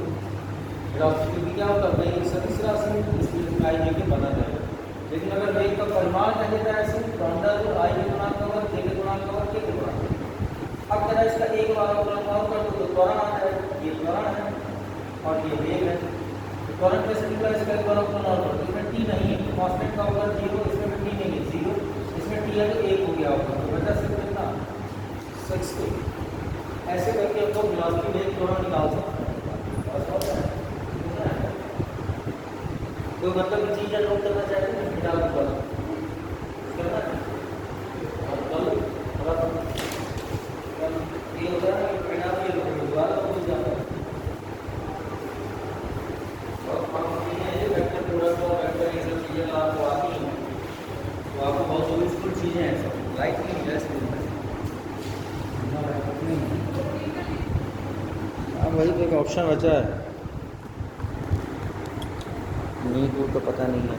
वेलोसिटी क्या होता है एक सदिश राशि इसलिए i j के बना जाएगा। लेकिन अगर वेग का परिमाण कह देता है ऐसे तो अंडर रूट आई के गुणा का वर्ग j के गुणा का वर्ग k के गुणा। अब कह रहा है इसका एक बार अवकलन और कर दो तो त्वरण आ जाएगा, ये त्वरण है और ये वेग है। तो त्वरण कैसे निकला इसका एक बार अवकलन और कर दो, इसमें t नहीं है कांस्टेंट का अवकलन 0, इसमें भी t नहीं है 0, इसमें t है तो 1 हो गया अवकलन तो बचा सिर्फ कितना 60। ऐसे करके हम लोग वेलोसिटी वेग त्वरण निकाल सकते हैं। बस होता है तो मतलब चीज नोट करना चाहिए ना निकाल कर करना और कल ये हो रहा है परिणाम ये दोबारा हो जाता है और हम ये वेक्टर प्रोडक्ट और वेक्टर ये सब चीजें आपको आती हैं तो आपको बहुत यूजफुल चीजें हैं सब लाइक नहीं है अब वही तो एक ऑप्शन बचा है नहीं दूर तो पता नहीं है।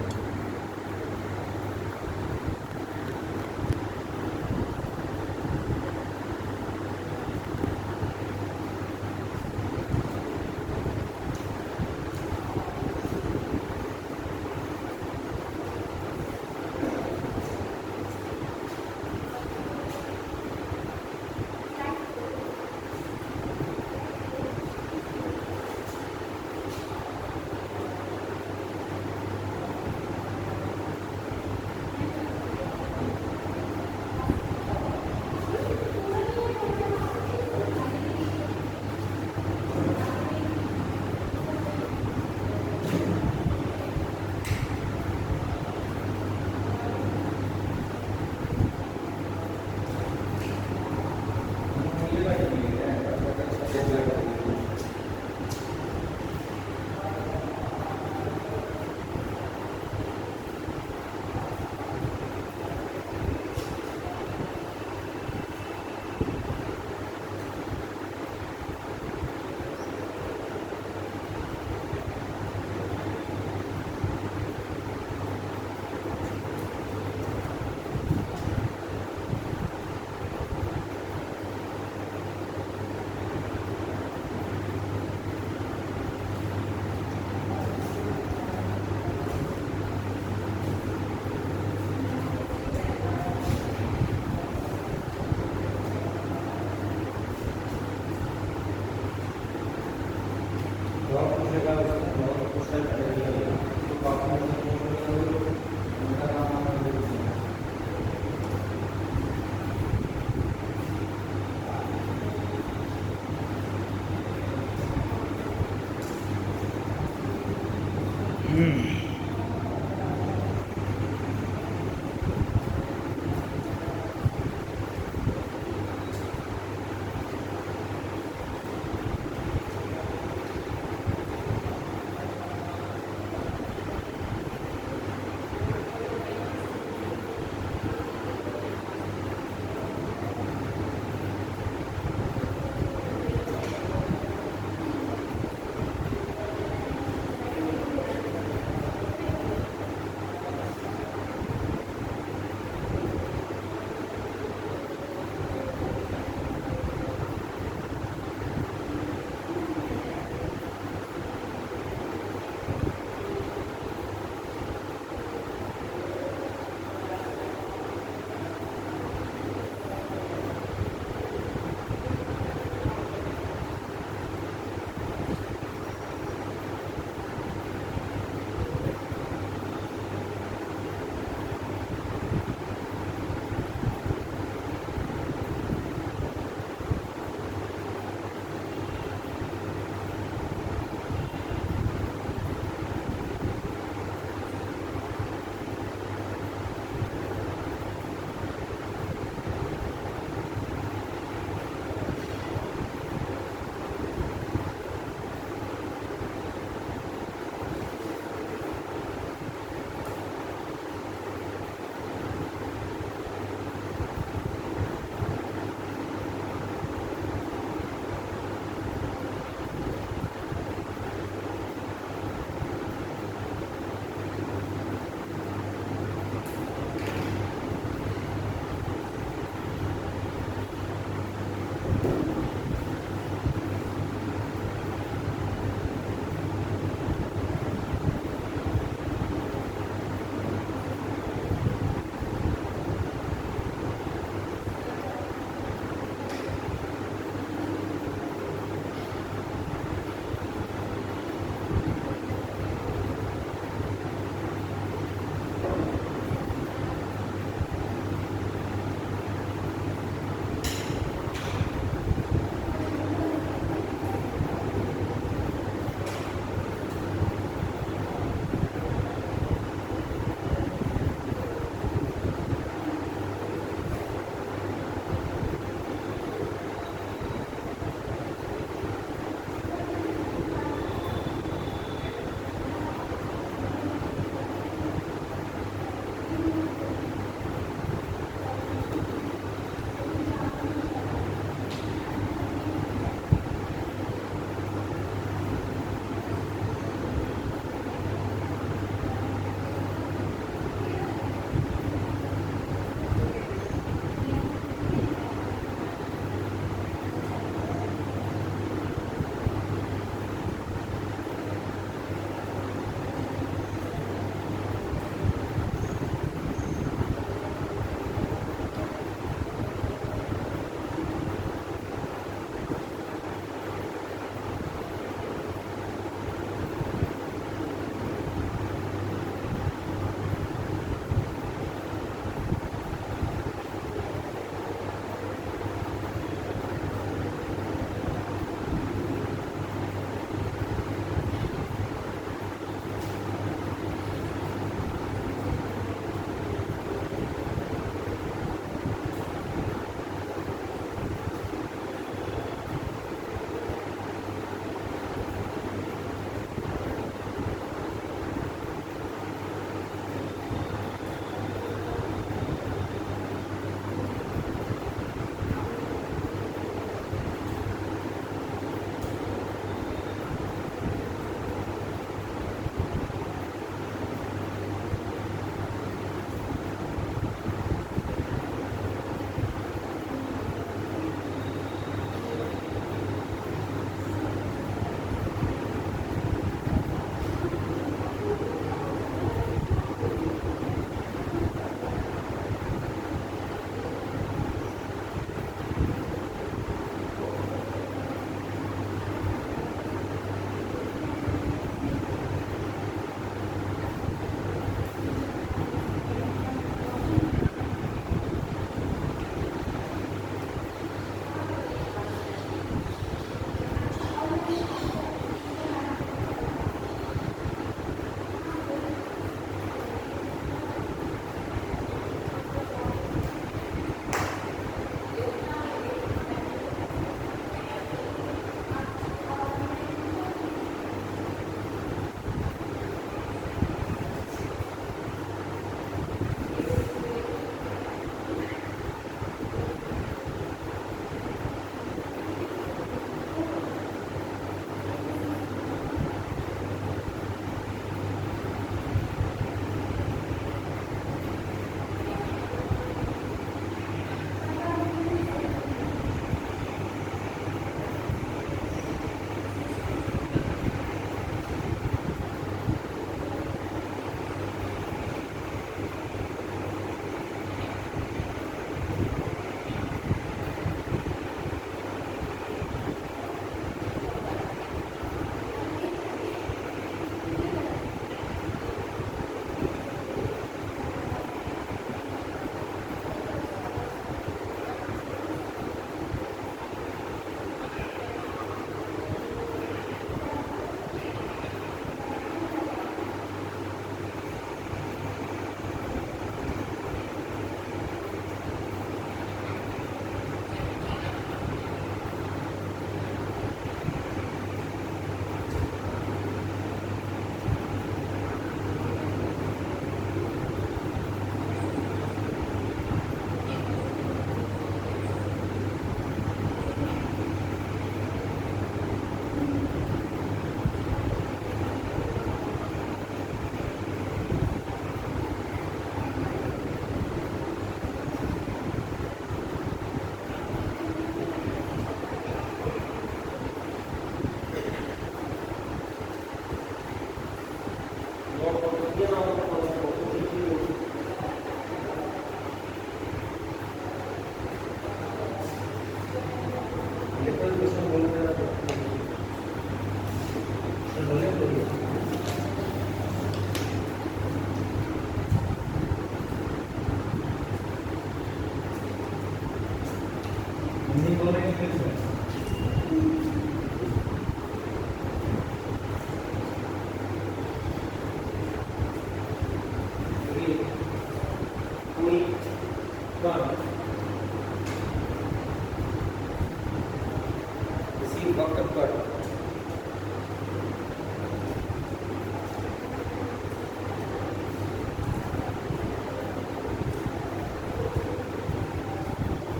वक्त पर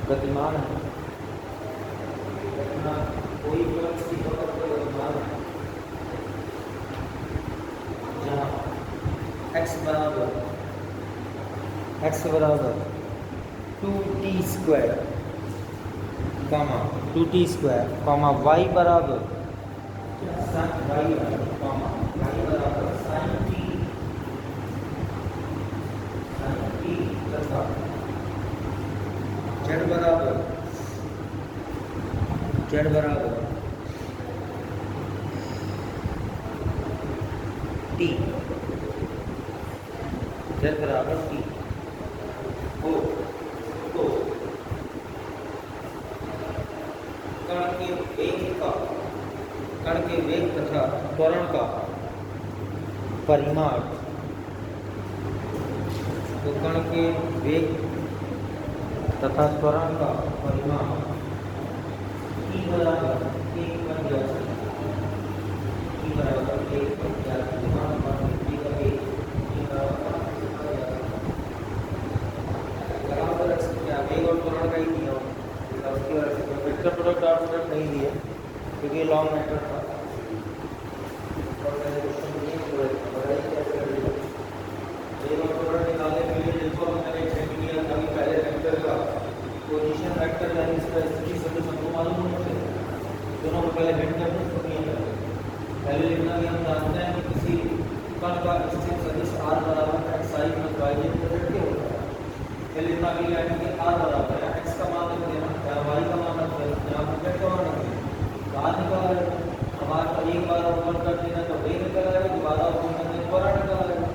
गतिमान है, घटना कोई किसी वक्त पर गतिमान है जहाँ x बराबर 2t स्क्वायर कामा 2t स्क्वायर कामा y बराबर y बराबर sin t तथा z बराबर t z बराबर t हो तो कण के वेग तथा त्वरण का परिमाण, तो कण के वेग तथा त्वरण का परिमाण E बराबर 1 बन जाता है, E बराबर 1 बन जाता है, बराबर क्या वेग और त्वरण का ही दिया होगा, उसकी वजह से वेक्टर प्रोडक्ट डॉट प्रोडक्ट नहीं दिए क्योंकि लॉन्ग मेथड था। और मैंने क्वेश्चन ये पूरा बताया कैसे करेंगे वेग और त्वरण निकालने के लिए जिसको मैंने चेक किया था कि पहले वेक्टर का पोजीशन वेक्टर यानी इसका स्थिति सदिश हमको मालूम होना चाहिए, दोनों को पहले हिट करना पहले लिखना कि हम जानते हैं कि किसी कण का स्थिति सदिश r बराबर xi + yj प्रोडक्ट के होता है। फिर लिखना कि यानी कि r बराबर है x का मान रख देना या y का मान रख देना, यहाँ पर क्या मान रख देना r निकाल आएगा, हमारे पर एक बार ओपन कर देना तो वेग निकल आएगा, दोबारा ओपन कर देना त्वरण निकल आएगा,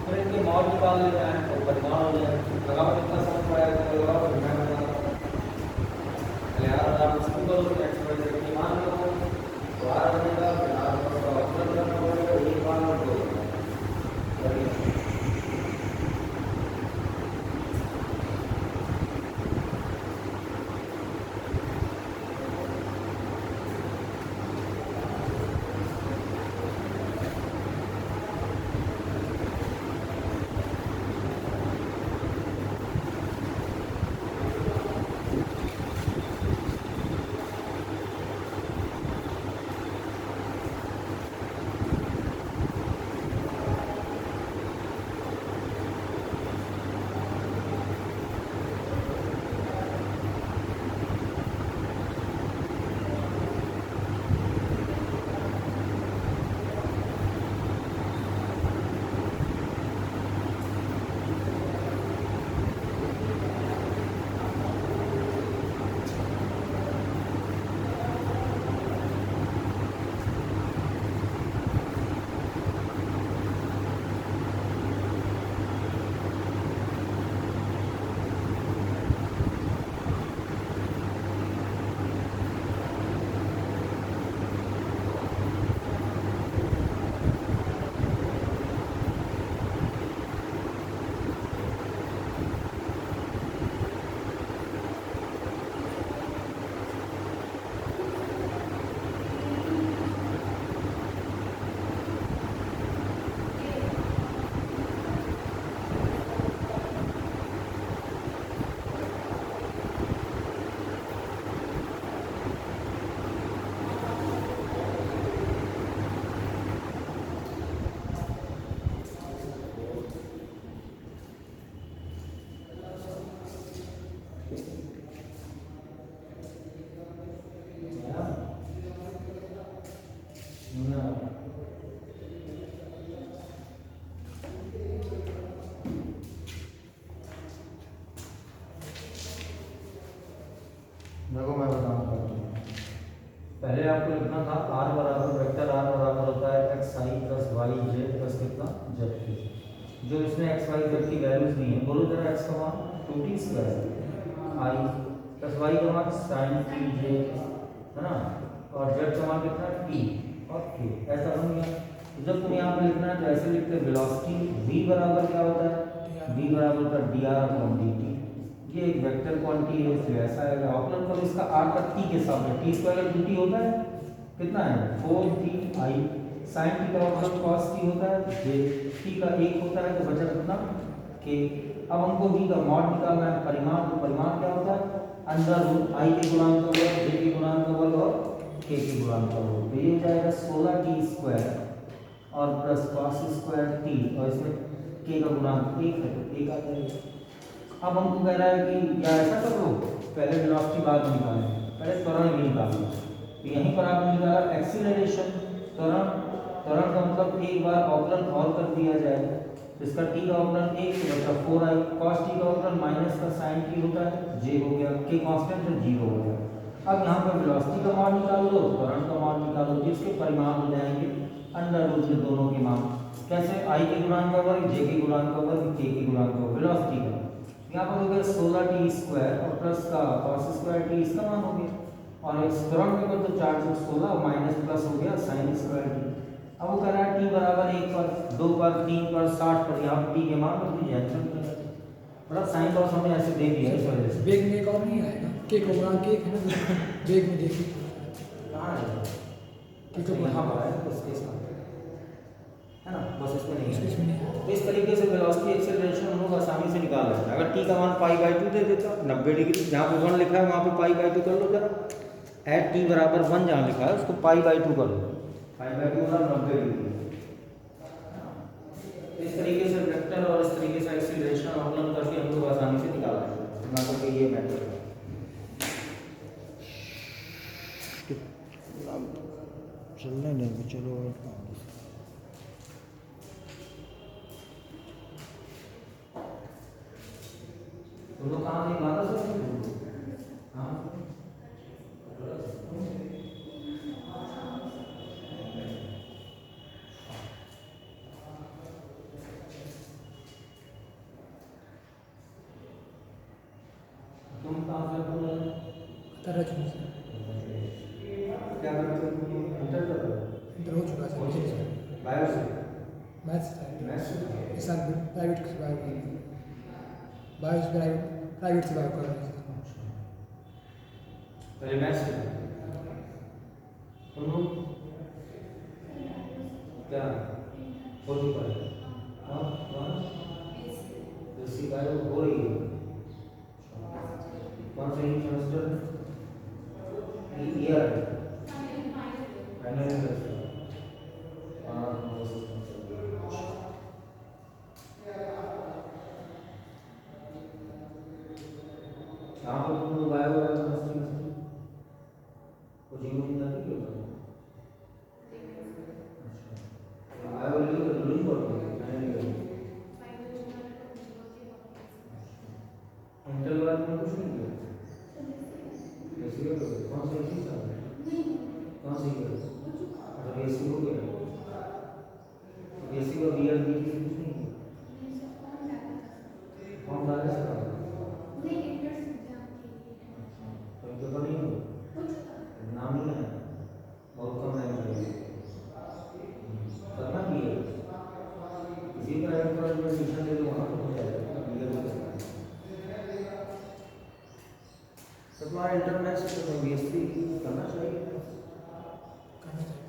फिर इनके मॉड निकाल लेना है तो परिमाण हो जाएगा। लगाओ कितना समझ पाएगा तो लगाओ फिर मैं बताऊंगा। पहले r आप उसको करो x y z की मान लो तो r बनेगा, फिर r का ऑप्शन करना पड़ेगा, एक मान और दो करिए। देखो मैं बताऊंगा, पहले आपको लिखना था r बराबर वेक्टर r बराबर होता है xi + yj प्लस कितना z, जो इसमें x y z की वैल्यूज नहीं है, बोलो जरा x का मान 2t स्क्वायर i + y का मान sin tj है ना, और z का मान कितना t और k, ऐसा बन गया। तो जब तुम यहाँ पे लिखना है तो ऐसे लिखते वेलोसिटी v बराबर क्या होता है, v बराबर होता है dr/dt, ये एक वेक्टर क्वांटिटी है इसलिए ऐसा आएगा। ऑप्शन करो इसका r का t के साथ में t स्क्वायर 2t होता है, कितना है 4t i sin t का मतलब cos t होता है, j t का 1 होता है, तो बचा कितना k। अब हमको v का मॉड निकालना है, परिमाण। तो परिमाण क्या होता है अंडर रूट i के गुणांक का वर्ग, j के गुणांक का वर्ग और k के गुणांक का वर्ग। तो ये हो जाएगा 16t स्क्वायर और प्लस cos स्क्वायर t, और इसमें k का गुणांक 1 है तो 1 आ जाएगा। अब हमको कह रहा है कि या ऐसा कर लो, पहले वेलोसिटी बाद में निकालें, पहले त्वरण भी निकाल लो। तो यहीं पर आपने निकाला एक्सीलरेशन, त्वरण। त्वरण का मतलब एक बार अवकलन और कर दिया जाए, तो इसका t का अवकलन 1 तो बचा 4i, cos t का अवकलन माइनस का sin t होता है, j हो गया, k कांस्टेंट है 0 हो गया। अब यहाँ पर वेलोसिटी का मान निकाल लो, त्वरण का मान निकालो, जिसके परिमाण हो जाएंगे अंडर रूट में दोनों के मान। कैसे i के गुणांक का वर्ग, j के गुणांक का वर्ग, k के गुणांक का वर्ग, वेलोसिटी का। यहाँ पर हो गया 16t स्क्वायर और प्लस का cos स्क्वायर t, इसका मान हो गया, और इस त्वरण के ऊपर तो 4 से 16 माइनस प्लस हो गया sin स्क्वायर t। अब वो कह रहा है t बराबर 1 पर, 2 पर, 3 पर, 60 पर, यहाँ t के मान रख दीजिए आंसर निकल जाएगा। मतलब साइन लॉस हमने ऐसे दे दिया इस वजह से। वेग में एक और नहीं आएगा, के का गुणांक एक है ना, वेग में देखिए कहाँ है के तो का यहाँ गुणांक पर है बस के साथ, है ना, बस इसमें नहीं है। इसमें नहीं है। तो इस तरीके से वेलोसिटी एक्सेलरेशन हम लोग आसानी से निकाल लेते हैं। अगर t का मान π/2 दे देता 90 डिग्री, जहाँ पे 1 लिखा है वहाँ पे π/2 कर लो जरा, एट t बराबर 1 जहाँ लिखा है उसको π/2 कर लो, π/2 मतलब 90 डिग्री। इस तरीके से वेक्टर और इस तरीके से एक्सीलरेशन अवकलन करके हम लोग आसानी से निकाल सकते हैं। ना तो ये मेथड है। चलने देंगे, चलो और तुम लोग कहाँ नहीं माना सर? हाँ तुम कहाँ से बोल रहे हो? तरह चुका सर, क्या करते हो तुम? इंटर कर रहे हो? इंटर हो चुका सर, मुझे सर बायो से? मैथ्स था मैथ्स से? इस साल प्राइवेट से बायो कर रहे हैं, बायो से प्राइवेट से बायो कर रहे हैं सर। पहले मैथ्स से? तुम लोग क्या हो चुका है? हाँ हाँ जैसी बायो हो रही है। कौन सा सेमेस्टर? Year final semester. हाँ कहाँ पर तुम लोग बायो केमिस्ट्री में कोचिंग वोचिंग जाती है? अच्छा बायो ले लो तो लूज पड़ती है, फाइनल ईयर इंटर बाद में कुछ नहीं किया। ऐसे ही कौन सा चीज़ है? कौन सी है? अच्छा बीएससी हो गया, बीएससी का बीएड भी कुछ नहीं किया। कौन डाले से डाले? तो इनके पर नहीं हो, नाम नहीं है, बहुत कम है करना भी है। किसी प्राइवेट कॉलेज में एडमिशन ले लो, वहाँ पर हो जाएगा बीएड में करना है। तो तुम्हारा इंटरनेट से तो बीएससी करना चाहिए। करना चाहिए।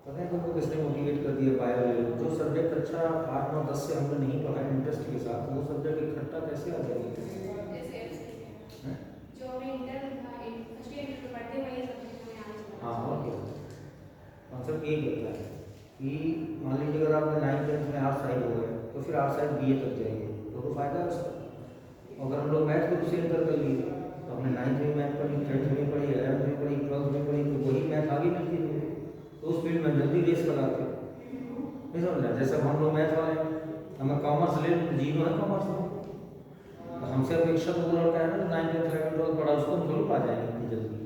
पता है तुमको किसने मोटिवेट कर दिया बायो ले लो? जो सब्जेक्ट अच्छा 8 9 10 से हमने नहीं पढ़ा इंटरेस्ट के साथ, वो सब्जेक्ट इकट्ठा कैसे आ जाएगी? हाँ और क्या, कॉन्सेप्ट यही होता है कि मान लीजिए अगर आपने 9th 10th में आर्ट साइड हो गया तो फिर आर्ट साइड बीए तक जाइए तो फायदा है उसका। अगर हम लोग मैथ को दूसरे इंटर कर लिए तो हमने 9th में मैथ पढ़ी, 10th में पढ़ी, 11th में पढ़ी, 12th में पढ़ी, तो वही मैथ आगे मिलती है तो उस फील्ड में जल्दी रेस लगाते हैं। नहीं समझ रहा? जैसे हम लोग मैथ वाले हमें कॉमर्स ले तो जीरो है कॉमर्स में, तो हमसे अपेक्षा तो वो लड़का है ना 9th 10th 11th 12th पढ़ा उसको हम थोड़ी पा जाएंगे इतनी जल्दी।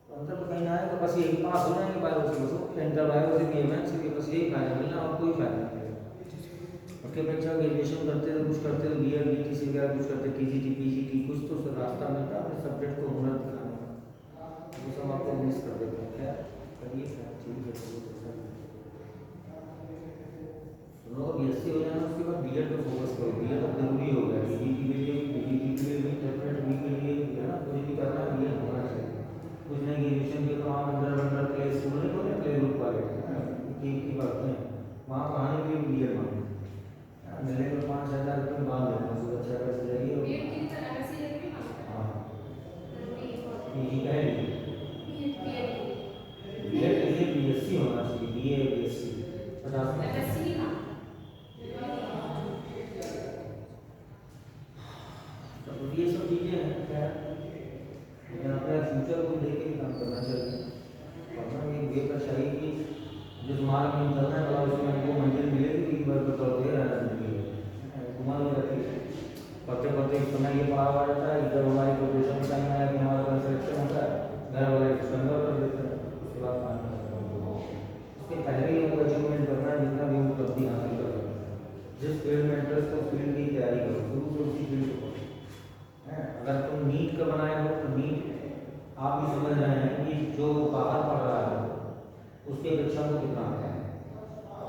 तो अंतर तो कहीं ना आएगा, बस यही पास हो जाएंगे बायो से, बस इंटर बायो से भी मैथ से भी बस यही फायदा मिलना और कोई फायदा नहीं है। उसके अपेक्षा ग्रेजुएशन करते थे, कुछ करते थे, बीएड बीटीसी वगैरह कुछ करते, टीजीटी पीजीटी कुछ तो रास्ता मिलता अपने सब्जेक्ट को हुनर दिखाने का, वो सब आपको मिस कर देते हैं। क्या करिए ठीक है सुनो, बीएससी हो जाना उसके बाद बीएड पे फोकस करो। बीएड अब जरूरी हो गया, डीडीपी के लिए, डीडीपी के लिए भी, इंटरप्रेट भी के लिए है ना, कुछ भी करना है बीएड होना चाहिए। कुछ नहीं ग्रेजुएशन के तो आप अंडर की पढ़ते हैं, वहाँ पढ़ाने के लिए क्लियर मांगे मिलने में 5,000 रुपये में बांध देना, सुबह 6 बजे से जाइए हाँ पीजी का है BSc होना चाहिए, BA BSc 50 तो ये सब चीज़ें हैं खैर, लेकिन अपने फ्यूचर को देख के भी काम करना चाहिए। अपना एक वे पर चाहिए कि जिस मार्ग में चलना है उसमें हमको मंजिल मिलेगी कि बार पर दौड़ते रहना चाहिए, घुमा नहीं रहती पढ़ते पढ़ते एक समय ये पढ़ा हुआ रहता है, जब हमारी प्रोफेशन का टाइम आया कि हमारा कंस्ट्रक्शन होता है, घर वाले एक्सपेंडर कर देते हैं, उसके बाद उसके पहले ही हमको अचीवमेंट करना है, जितना भी हमको उपलब्धि हासिल कर सकते हैं। जिस फील्ड में इंटरेस्ट है उस फील्ड की तैयारी करो, शुरू से उसी फील्ड को पढ़ो। अगर तुम नीट का बनाए हो तो नीट आप भी समझ रहे हैं कि जो बाहर पढ़ रहा है उसकी अपेक्षा को कितना है,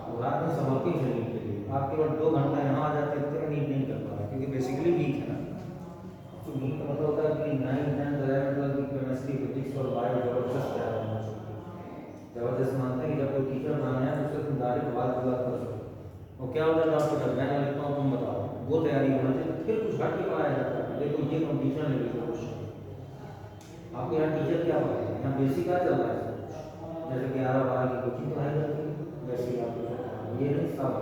वो रात में समर्पित है नीट के लिए, आप केवल 2 घंटा यहाँ आ जाते हैं तो नीट नहीं कर पा रहे क्योंकि बेसिकली वीक है ना। तो नीट का मतलब होता है कि 9, 10, 11, 12 की केमिस्ट्री, फिजिक्स और बायो जबरदस्त तैयार होना चाहिए। जबरदस्त मानते हैं कि जब कोई टीचर बनाना है तो उससे तुम डायरेक्ट बात कर सकते, और क्या होता है आपको मैं लिखता हूँ तुम बताओ, वो तैयारी होना चाहिए। फिर कुछ घट के पढ़ाया जाता है, देखो ये कंपटीशन लेवल का क्वेश्चन, आपको यहाँ टीचर क्या पढ़ाएगा, यहाँ बेसिक क्या चल रहा है, जैसे 11-12 की कोचिंग पढ़ाई जाती है वैसे ही आपको ये नहीं सब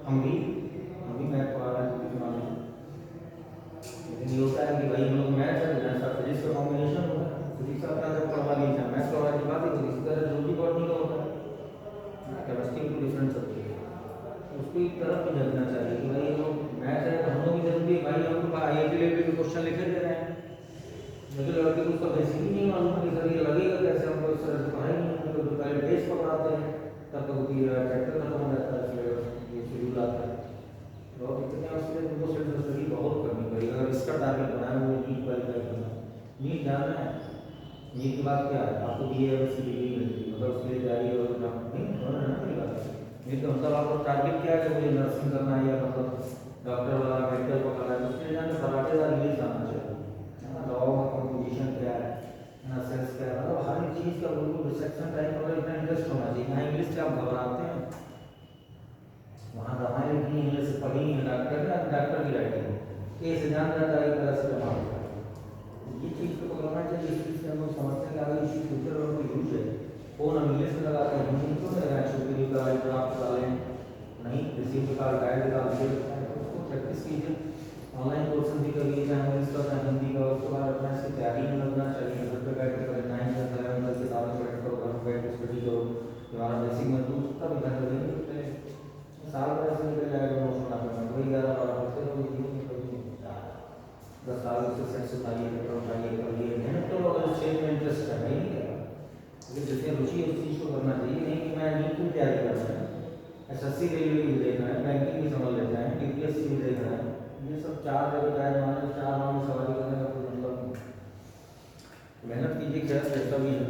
हम भी मैथ पढ़ा रहे हैं, लेकिन ये होता है कि भाई हम लोग मैथ है जैसा फिजिक्स का कॉम्बिनेशन होता है, फिजिक्स अपना जब पढ़वा लीजिए मैथ पढ़वा की बात है, इसी तरह जो भी बॉटनी का होता है, केमिस्ट्री में डिफरेंस होती है, उसको एक तरफ भी जगना चाहिए कि भाई हम लोग मैथ है तो हम लोग भी जरूरी है, भाई हम लोग IIT लेवल के क्वेश्चन लिखे दे रहे हैं, लेकिन लड़के को उसका बेसिक ही नहीं मालूम है कि सर ये लगेगा कैसे, हमको इस तरह से पढ़ाई नहीं होती, तो पहले बेस पकड़ाते हैं तब तक चैप्टर खत्म हो जाता है, ये शेड्यूल आता है बहुत इतने उसके उनको सिर्फ स्टडी बहुत करनी पड़ेगी। अगर इसका टारगेट बनाया हुआ नीट क्वालिफाई करना, नीट जानना है, नीट की बात क्या है, आपको BA MSc डिग्री मिलती है, मतलब उसके लिए तैयारी और नहीं नीट का मतलब आपका टारगेट क्या है, मुझे नर्सिंग करना है या मतलब डॉक्टर वाला मेडिकल पढ़ना है, उसके लिए जाकर 7-8 इंग्लिश आना चाहिए, लॉ का कंपोजिशन क्या है ना, सेंस क्या है, मतलब हर एक चीज़ का बिल्कुल रिसेक्शन टाइप पर इतना इंटरेस्ट होना चाहिए। यहाँ इंग्लिश से आप घबराते हैं, वहाँ दवाएं लिखी इंग्लिश से पढ़ी है डॉक्टर की राइटिंग ये से जान जाता है, एक तरह से जमा होता है, ये चीज़ को पकड़ना चाहिए। इस चीज़ से हम लोग समझते हैं कि अगर इसी फ्यूचर में कोई यूज है, फोन हम इंग्लिश में लगाते हैं, हिंदी क्यों नहीं लगाए, छोटी का ड्राफ्ट डालें नहीं, रिसीव का गाइड का उसको प्रैक्टिस कीजिए, ऑनलाइन कोर्सेज भी करिए, चाहे इंग्लिश का चाहे हिंदी का, उसके बाद अपना इसकी तैयारी में लगना चाहिए, घर पर बैठ कर 9, 10, 11 की किताबें पढ़ करो, घर पर बैठ कर स्टडी करो, हमारा बेसिक मजबूत उसका भी ध्यान रखेंगे, साल भर ऐसे निकल जाएगा नोट्स बना कर, वही 11-12 पढ़ते रहो, जीवन में कभी नहीं, 10 साल से सेंस उठाइए, पेपर उठाइए, करिए मेहनत तो अगर उस क्षेत्र में इंटरेस्ट है नहीं क्या, लेकिन जिसमें रुचि है उस चीज़ को करना चाहिए, नहीं कि मैं नीट की तैयारी करना है, SSC रेलवे भी देखना है, बैंकिंग भी समझ लेता है, DPSC भी देखना है, ये सब 4 जगह टाइम माने 4 माह में सवारी करने का कोई मतलब नहीं, मेहनत कीजिए, खैर जैसा भी है।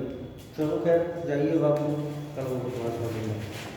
चलो खैर जाइए बाबू, कल वो क्लास कर देंगे।